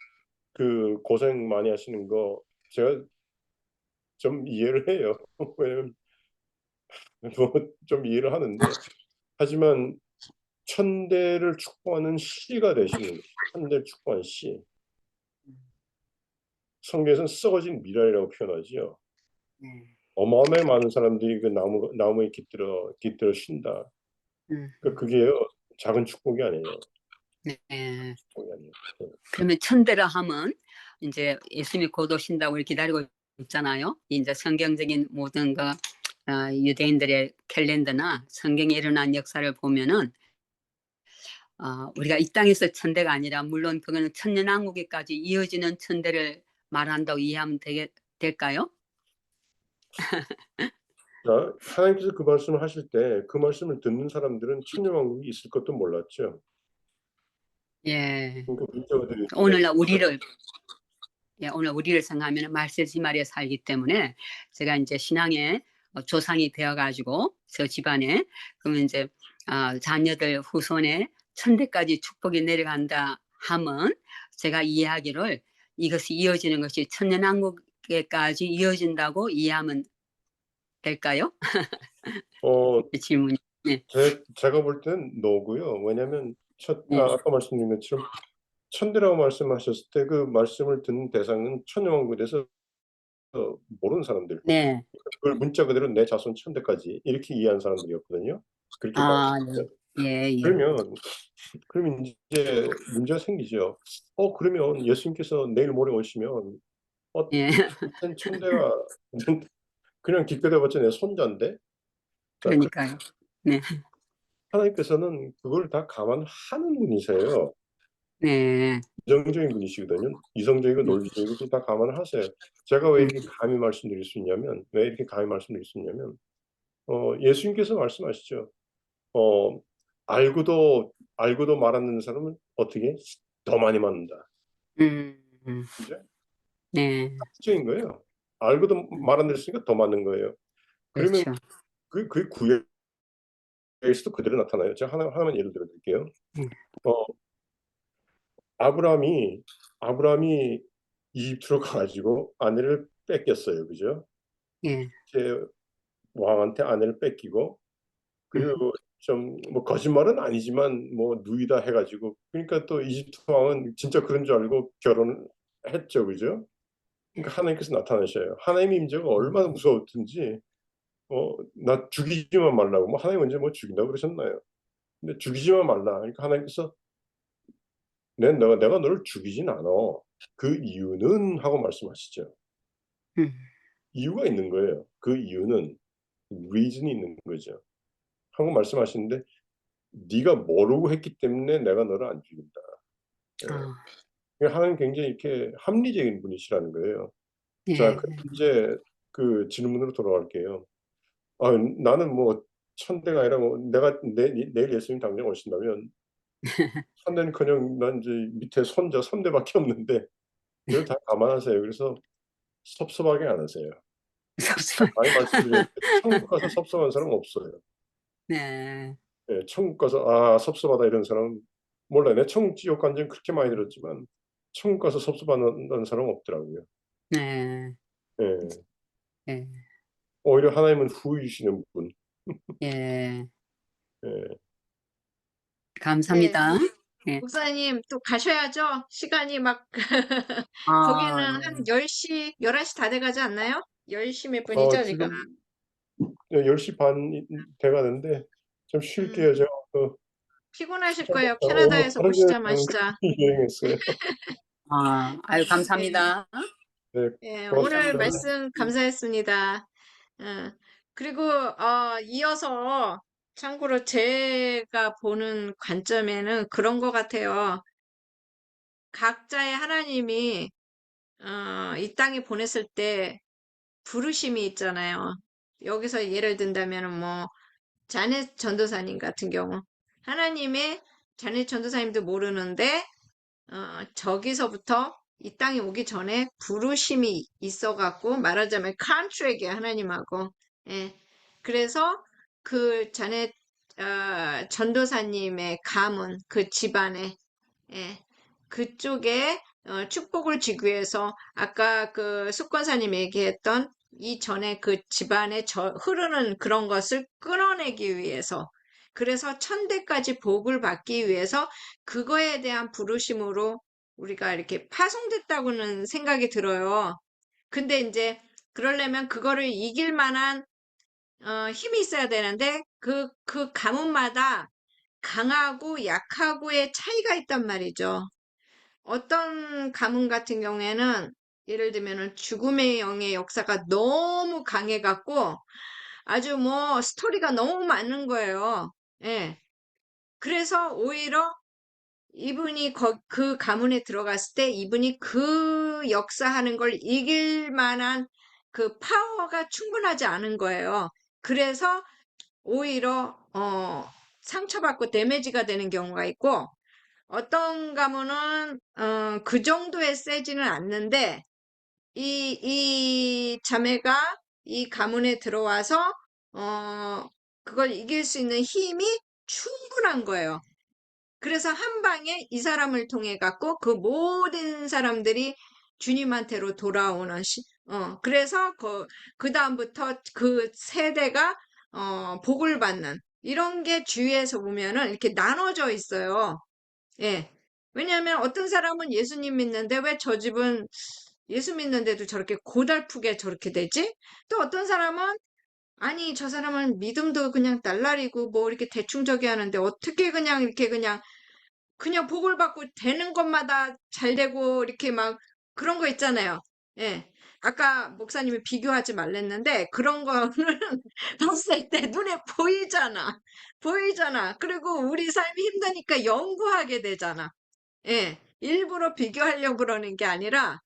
그 고생 많이 하시는 거 제가 좀 이해를 해요. 왜냐면 뭐좀 이해를 하는데 하지만 1000대를 축복하는 씨가 되시는 거죠. 1000대를 축복하는 씨. 성경에서는 썩어진 미랄이라고 표현하지요.
네.
어마어마하게 많은 사람들이 그 나무에 깃들어 쉰다.
음,
그러니까 그게 작은 축복이 아니에요.
네.
축복이 아니에요.
그러면 천대라 하면 이제 예수님이 곧 오신다고 기다리고 있잖아요. 이제 성경적인 모든 그 유대인들의 캘린더나 성경에 일어난 역사를 보면은 우리가 이 땅에서 천대가 아니라 물론 그거는 천년왕국에까지 이어지는 천대를 말한다고 이해하면 될까요?
자, 하나님께서 그 말씀을 하실 때 그 말씀을 듣는 사람들은 천년왕국이 있을 것도 몰랐죠.
예.
그러니까 문자들이
오늘날 우리를 생각하면 말세지 말에 살기 때문에 제가 이제 신앙의 조상이 되어가지고 저 집안에 그러면 이제 자녀들 후손에 천대까지 축복이 내려간다 하면 제가 이해하기를 이것이 이어지는 것이 천년왕국에까지 이어진다고 이해하면 될까요?
어,
이 질문이. 네.
제가 볼 때는 노고요. 왜냐하면
네.
아까 말씀드린 것처럼 천대라고 말씀하셨을 때 그 말씀을 듣는 대상은 천년왕국에 대해서 모르는 사람들.
네.
그걸 문자 그대로 내 자손 천대까지 이렇게 이해한 사람들이었거든요. 그렇게
아,
가르쳤어요.
네. 예, 예.
그러면 이제 문제가 생기죠. 그러면 예수님께서 내일 모레 오시면
예.
천대가 그냥 기껏해봤자 내 손자인데. 자,
그러니까요. 네.
하나님께서는 그걸 다 감안하는 분이세요.
네.
이성적인 분이시거든요. 이성적이고
음,
논리적이고 그걸 다 감안하세요. 제가 왜
음,
이렇게 감히 말씀드릴 수 있냐면 예수님께서 말씀하시죠. 어, 알고도 말 안 듣는 사람은 어떻게 더 많이 맞는다.
음,
그죠?
네.
적인 거예요. 알고도 말 안 들으니까 더 맞는 거예요. 그러면
그렇죠.
그 구약에서도 그대로 나타나요. 제가 하나만 예를 들어 드릴게요.
음,
어, 아브라함이 이집트로 가가지고 아내를 뺏겼어요. 그죠?
예.
제 왕한테 아내를 뺏기고
음,
그리고 좀 뭐 거짓말은 아니지만 뭐 누이다 해가지고 그러니까 또 이집트 왕은 진짜 그런 줄 알고 결혼을 했죠. 그죠? 그러니까 하나님께서 나타나셔요. 하나님의 임재가 얼마나 무서웠든지 나 죽이지만 말라고. 뭐 하나님 언제 뭐 죽인다고 그러셨나요? 근데 죽이지만 말라. 그러니까 하나님께서 내가 너를 죽이진 않아. 그 이유는 하고 말씀하시죠.
음,
이유가 있는 거예요. 그 이유는 reason이 있는 거죠. 하고 말씀하시는데 네가 모르고 했기 때문에 내가 너를 안 죽인다. 예.
아,
그러니까 하나님 굉장히 이렇게 합리적인 분이시라는 거예요. 자,
예.
그럼 이제 그 질문으로 돌아갈게요. 나는 뭐 천대가 아니라 뭐 내일 예수님 당장 오신다면 천대는커녕 난 이제 밑에 손자 3대밖에 없는데 이걸 다 감안하세요. 그래서 섭섭하게 안 하세요.
섭섭.
많이 말씀드렸는데 천국 가서 섭섭한 사람 없어요.
네.
예, 천국 가서 '아 섭섭하다.' 이런 사람은 몰라요. 내 천국 지옥 간증 그렇게 많이 들었지만 천국 가서 섭섭하다는 사람은 없더라고요.
네.
예.
예.
오히려 하나님은 후히 주시는 분.
예.
예.
네,
감사합니다. 예.
목사님 또 가셔야죠. 시간이 막 거기는
아,
한
네.
10시, 11시 다 돼가지 않나요? 10시 몇 분이죠, 지금?
지금 10시 반 돼 가는데 좀
음,
쉴게요. 제가
피곤하실 거예요.
오늘
캐나다에서
하루 종일
오시자마자.
여행했어요.
아유,
네.
감사합니다.
네,
예, 오늘
고맙습니다.
말씀 감사했습니다. 어, 그리고 이어서 참고로 제가 보는 관점에는 그런 것 같아요. 각자의 하나님이 이 땅에 보냈을 때 부르심이 있잖아요. 여기서 예를 든다면 뭐 자넷 전도사님 같은 경우 하나님의 자넷 전도사님도 모르는데 저기서부터 이 땅에 오기 전에 부르심이 있어갖고 말하자면 컨트랙이 하나님하고 예. 그래서 그 자넷 전도사님의 가문 그 집안에 예. 그쪽에 축복을 주기 위해서 아까 그 숙권사님 얘기했던 이전에 그 집안에 흐르는 그런 것을 끊어내기 위해서 그래서 천대까지 복을 받기 위해서 그거에 대한 부르심으로 우리가 이렇게 파송됐다고는 생각이 들어요. 근데 이제 그러려면 그거를 이길 만한 힘이 있어야 되는데 그 가문마다 강하고 약하고의 차이가 있단 말이죠. 어떤 가문 같은 경우에는 예를 들면은 죽음의 영의 역사가 너무 강해갖고 아주 뭐 스토리가 너무 많은 거예요. 예. 그래서 오히려 이분이 그 가문에 들어갔을 때 이분이 그 역사하는 걸 이길 만한 그 파워가 충분하지 않은 거예요. 그래서 오히려 상처받고 데미지가 되는 경우가 있고 어떤 가문은 그 정도의 세지는 않는데 이 자매가 이 가문에 들어와서 그걸 이길 수 있는 힘이 충분한 거예요. 그래서 한 방에 이 사람을 통해 갖고 그 모든 사람들이 주님한테로 돌아오는 그래서 그 다음부터 그 세대가 복을 받는 이런 게 주위에서 보면은 이렇게 나눠져 있어요. 예. 왜냐하면 어떤 사람은 예수님 믿는데 왜 저 집은 예수 믿는데도 저렇게 고달프게 저렇게 되지? 또 어떤 사람은 아니 저 사람은 믿음도 그냥 날라리고 뭐 이렇게 대충 저기 하는데 어떻게 그냥 이렇게 그냥 복을 받고 되는 것마다 잘 되고 이렇게 막 그런 거 있잖아요. 예. 아까 목사님이 비교하지 말랬는데 그런 거는 봤을 때 눈에 보이잖아. 보이잖아. 그리고 우리 삶이 힘드니까 연구하게 되잖아. 예. 일부러 비교하려고 그러는 게 아니라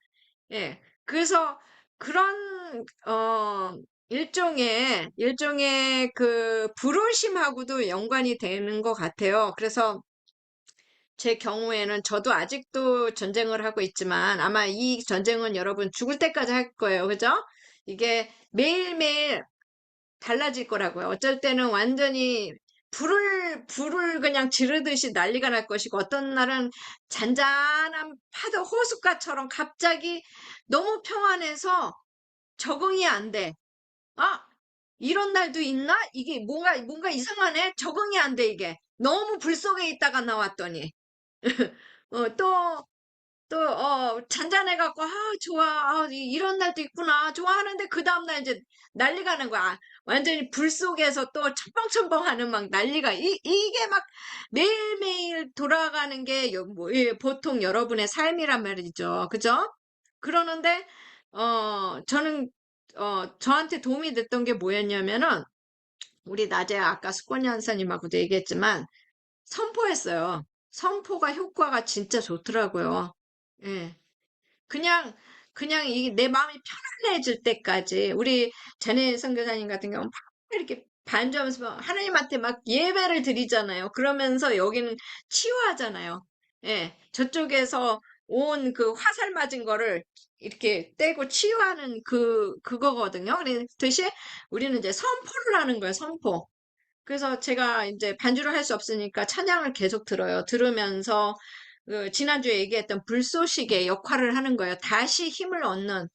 예. 그래서 그런 일종의 그 부르심하고도 연관이 되는 것 같아요. 그래서 제 경우에는 저도 아직도 전쟁을 하고 있지만 아마 이 전쟁은 여러분 죽을 때까지 할 거예요. 그죠? 이게 매일매일 달라질 거라고요. 어쩔 때는 완전히 불을 그냥 지르듯이 난리가 날 것이고, 어떤 날은 잔잔한 파도 호숫가처럼 갑자기 너무 평안해서 적응이 안 돼. 아, 이런 날도 있나? 이게 뭔가 이상하네? 적응이 안 돼, 이게. 너무 불 속에 있다가 나왔더니. 또 잔잔해갖고, 좋아, 이런 날도 있구나, 좋아하는데, 그 다음날 이제 난리가 난 거야. 완전히 불 속에서 또 첨벙첨벙 하는 막 난리가, 이게 막 매일매일 돌아가는 게, 보통 여러분의 삶이란 말이죠. 그죠? 그러는데, 저는, 저한테 도움이 됐던 게 뭐였냐면은, 우리 낮에 아까 숙권 연사님하고도 얘기했지만, 선포했어요. 선포가 효과가 진짜 좋더라고요. 예. 그냥, 그냥 내 마음이 편안해질 때까지, 우리 자네 선교사님 같은 경우는 막 이렇게 반주하면서 막 하나님한테 막 예배를 드리잖아요. 그러면서 여기는 치유하잖아요. 예. 저쪽에서 온 그 화살 맞은 거를 이렇게 떼고 치유하는 그거거든요. 그렇듯이 우리는 이제 선포를 하는 거예요, 선포. 그래서 제가 이제 반주를 할 수 없으니까 찬양을 계속 들어요. 들으면서 그 지난주에 얘기했던 불쏘시개 역할을 하는 거예요. 다시 힘을 얻는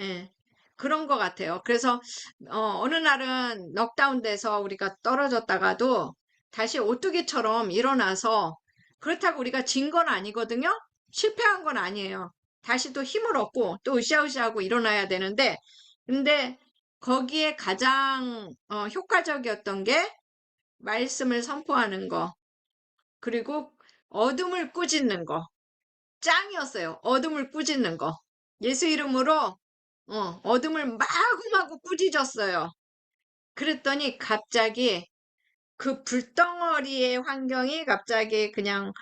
예, 그런 것 같아요. 그래서 어느 날은 넉다운 돼서 우리가 떨어졌다가도 다시 오뚜기처럼 일어나서 그렇다고 우리가 진 건 아니거든요. 실패한 건 아니에요. 다시 또 힘을 얻고 또 으쌰으쌰하고 일어나야 되는데 근데 거기에 가장 효과적이었던 게 말씀을 선포하는 거, 그리고 어둠을 꾸짖는 거. 짱이었어요. 어둠을 꾸짖는 거. 예수 이름으로 어둠을 마구마구 꾸짖었어요. 그랬더니 갑자기 그 불덩어리의 환경이 갑자기 그냥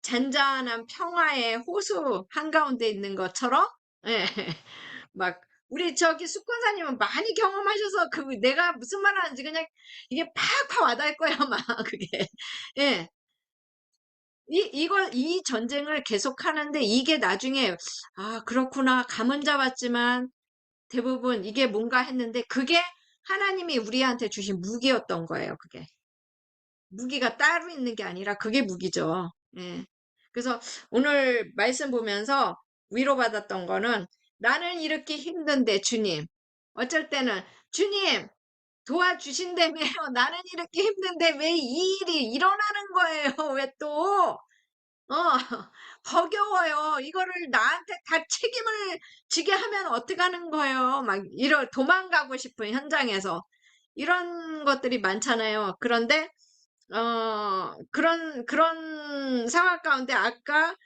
잔잔한 평화의 호수 한가운데 있는 것처럼, 예, 막, 우리 저기 숙권사님은 많이 경험하셔서 그 내가 무슨 말 하는지 그냥 이게 팍팍 와닿을 거야, 막, 그게. 예. 이 전쟁을 계속 하는데 이게 나중에, 아, 그렇구나. 감은 잡았지만 대부분 이게 뭔가 했는데 그게 하나님이 우리한테 주신 무기였던 거예요, 그게. 무기가 따로 있는 게 아니라 그게 무기죠. 예. 그래서 오늘 말씀 보면서 위로받았던 거는 나는 이렇게 힘든데 주님. 어쩔 때는 주님 도와주신다며요. 나는 이렇게 힘든데 왜 이 일이 일어나는 거예요? 왜 또? 어, 버겨워요. 이거를 나한테 다 책임을 지게 하면 어떡하는 거예요? 막 도망가고 싶은 현장에서. 이런 것들이 많잖아요. 그런데 그런 상황 가운데 아까,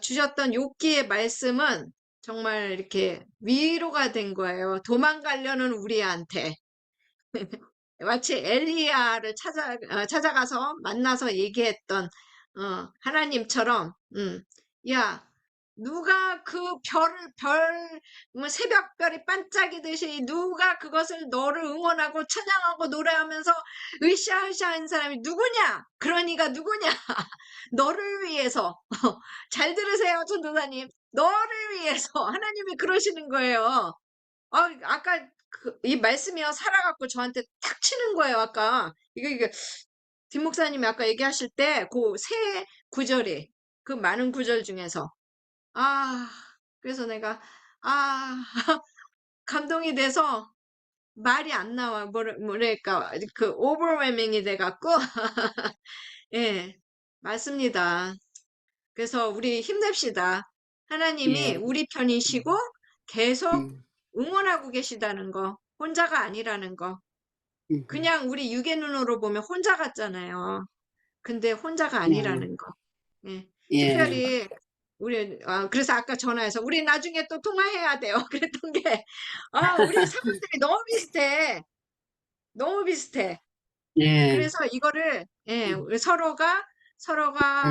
주셨던 욥기의 말씀은 정말 이렇게 위로가 된 거예요. 도망가려는 우리한테. 마치 엘리야를 찾아가서 만나서 얘기했던, 하나님처럼, 야, 누가 그 뭐 새벽별이 반짝이듯이 누가 그것을 너를 응원하고 찬양하고 노래하면서 으쌰으쌰 하는 사람이 누구냐? 그러니까 누구냐? 너를 위해서. 잘 들으세요, 전도사님. 너를 위해서. 하나님이 그러시는 거예요. 아까 이 말씀이요. 살아갖고 저한테 탁 치는 거예요, 아까. 이게, 김 목사님이 아까 얘기하실 때, 그 세 구절이, 그 많은 구절 중에서. 아, 그래서 내가, 아, 감동이 돼서 말이 안 나와. 뭐랄까, overwhelming이 돼갖고, 예, 맞습니다. 그래서 우리 힘냅시다. 하나님이
예.
우리 편이시고 계속
음,
응원하고 계시다는 거, 혼자가 아니라는 거.
음,
그냥 우리 육의 눈으로 보면 혼자 같잖아요. 근데 혼자가
예.
아니라는 거. 예.
예.
특별히 그래서 아까 전화해서 우리 나중에 또 통화해야 돼요. 그랬던 게, 우리 상황들이 너무 비슷해. 너무 비슷해.
예.
그래서 이거를, 예, 우리 서로가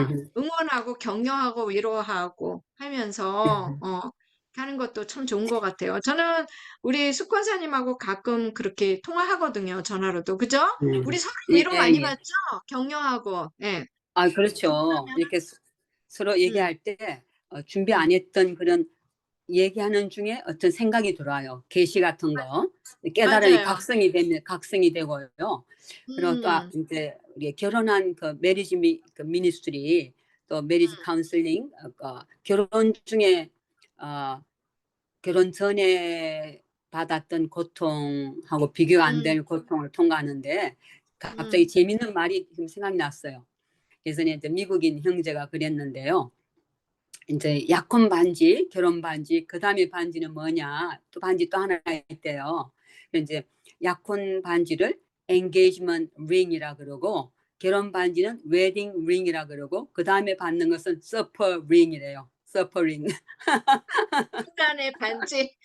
음,
응원하고 격려하고 위로하고 하면서, 이렇게 하는 것도 참 좋은 것 같아요. 저는 우리 숙권사님하고 가끔 그렇게 통화하거든요. 전화로도. 그죠? 우리 서로
예,
위로 많이
예.
받죠? 격려하고. 예.
아, 그렇죠.
그러면,
이렇게 서로
음,
얘기할 때 준비 안
음,
했던 그런 얘기하는 중에 어떤 생각이 들어와요. 계시 같은 거. 깨달음이
맞아요.
각성이 되고요. 그리고 또
음,
이제 우리 결혼한 그 그 미니스트리 또 메리지
음,
카운슬링 결혼 중에 어, 결혼 전에 받았던 고통하고 비교 안
음,
될 고통을 통과하는데 갑자기
음,
재밌는 말이 지금 생각이 났어요. 예전에 이제 미국인 형제가 그랬는데요. 이제 약혼 반지, 결혼 반지, 그 다음에 반지는 뭐냐? 또 반지 또 하나 있대요. 이제 약혼 반지를 engagement ring이라 그러고 결혼 반지는 wedding ring이라 그러고 그 다음에 받는 것은 supper ring이래요. supper ring.
순간의 반지.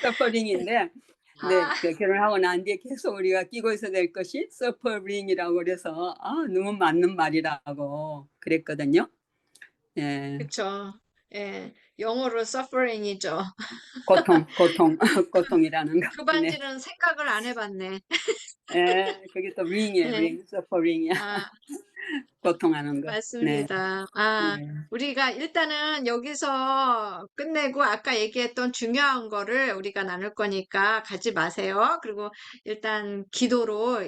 서퍼링인데 근데
아,
그 결혼하고 난 뒤에 계속 우리가 끼고 있어야 될 것이 서퍼링이라고 그래서 너무 맞는 말이라고 그랬거든요. 예,
그쵸. 예. 영어로 suffering이죠.
고통, 고통이라는 거.
그
네,
반지는 생각을 안 해봤네.
예, 그게 또 링이에요,
예.
링, 서퍼링이야,
아,
고통하는 거. 네,
맞습니다.
네,
우리가 일단은 여기서 끝내고 아까 얘기했던 중요한 거를 우리가 나눌 거니까 가지 마세요. 그리고 일단 기도로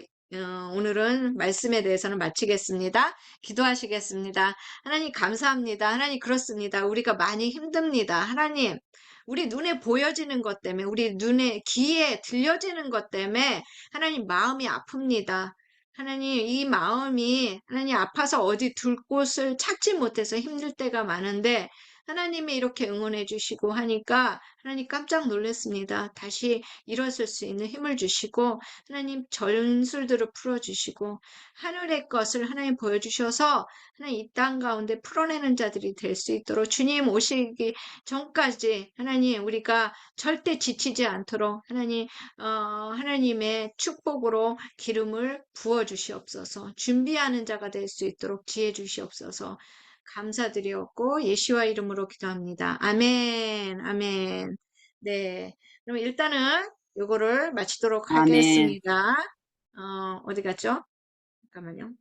오늘은 말씀에 대해서는 마치겠습니다. 기도하시겠습니다. 하나님 감사합니다. 하나님 그렇습니다. 우리가 많이 힘듭니다. 하나님, 우리 눈에 보여지는 것 때문에, 우리 눈에, 귀에 들려지는 것 때문에 하나님 마음이 아픕니다. 하나님, 이 마음이 하나님 아파서 어디 둘 곳을 찾지 못해서 힘들 때가 많은데 하나님이 이렇게 응원해 주시고 하니까 하나님 깜짝 놀랐습니다. 다시 일어설 수 있는 힘을 주시고 하나님 전술들을 풀어주시고 하늘의 것을 하나님 보여주셔서 하나님 이 땅 가운데 풀어내는 자들이 될 수 있도록 주님 오시기 전까지 하나님 우리가 절대 지치지 않도록 하나님 하나님의 축복으로 기름을 부어 주시옵소서. 준비하는 자가 될 수 있도록 지혜 주시옵소서. 감사드리옵고 예수와 이름으로 기도합니다. 아멘, 아멘. 네, 그럼 일단은 요거를 마치도록
아멘.
하겠습니다. 어디 갔죠? 잠깐만요.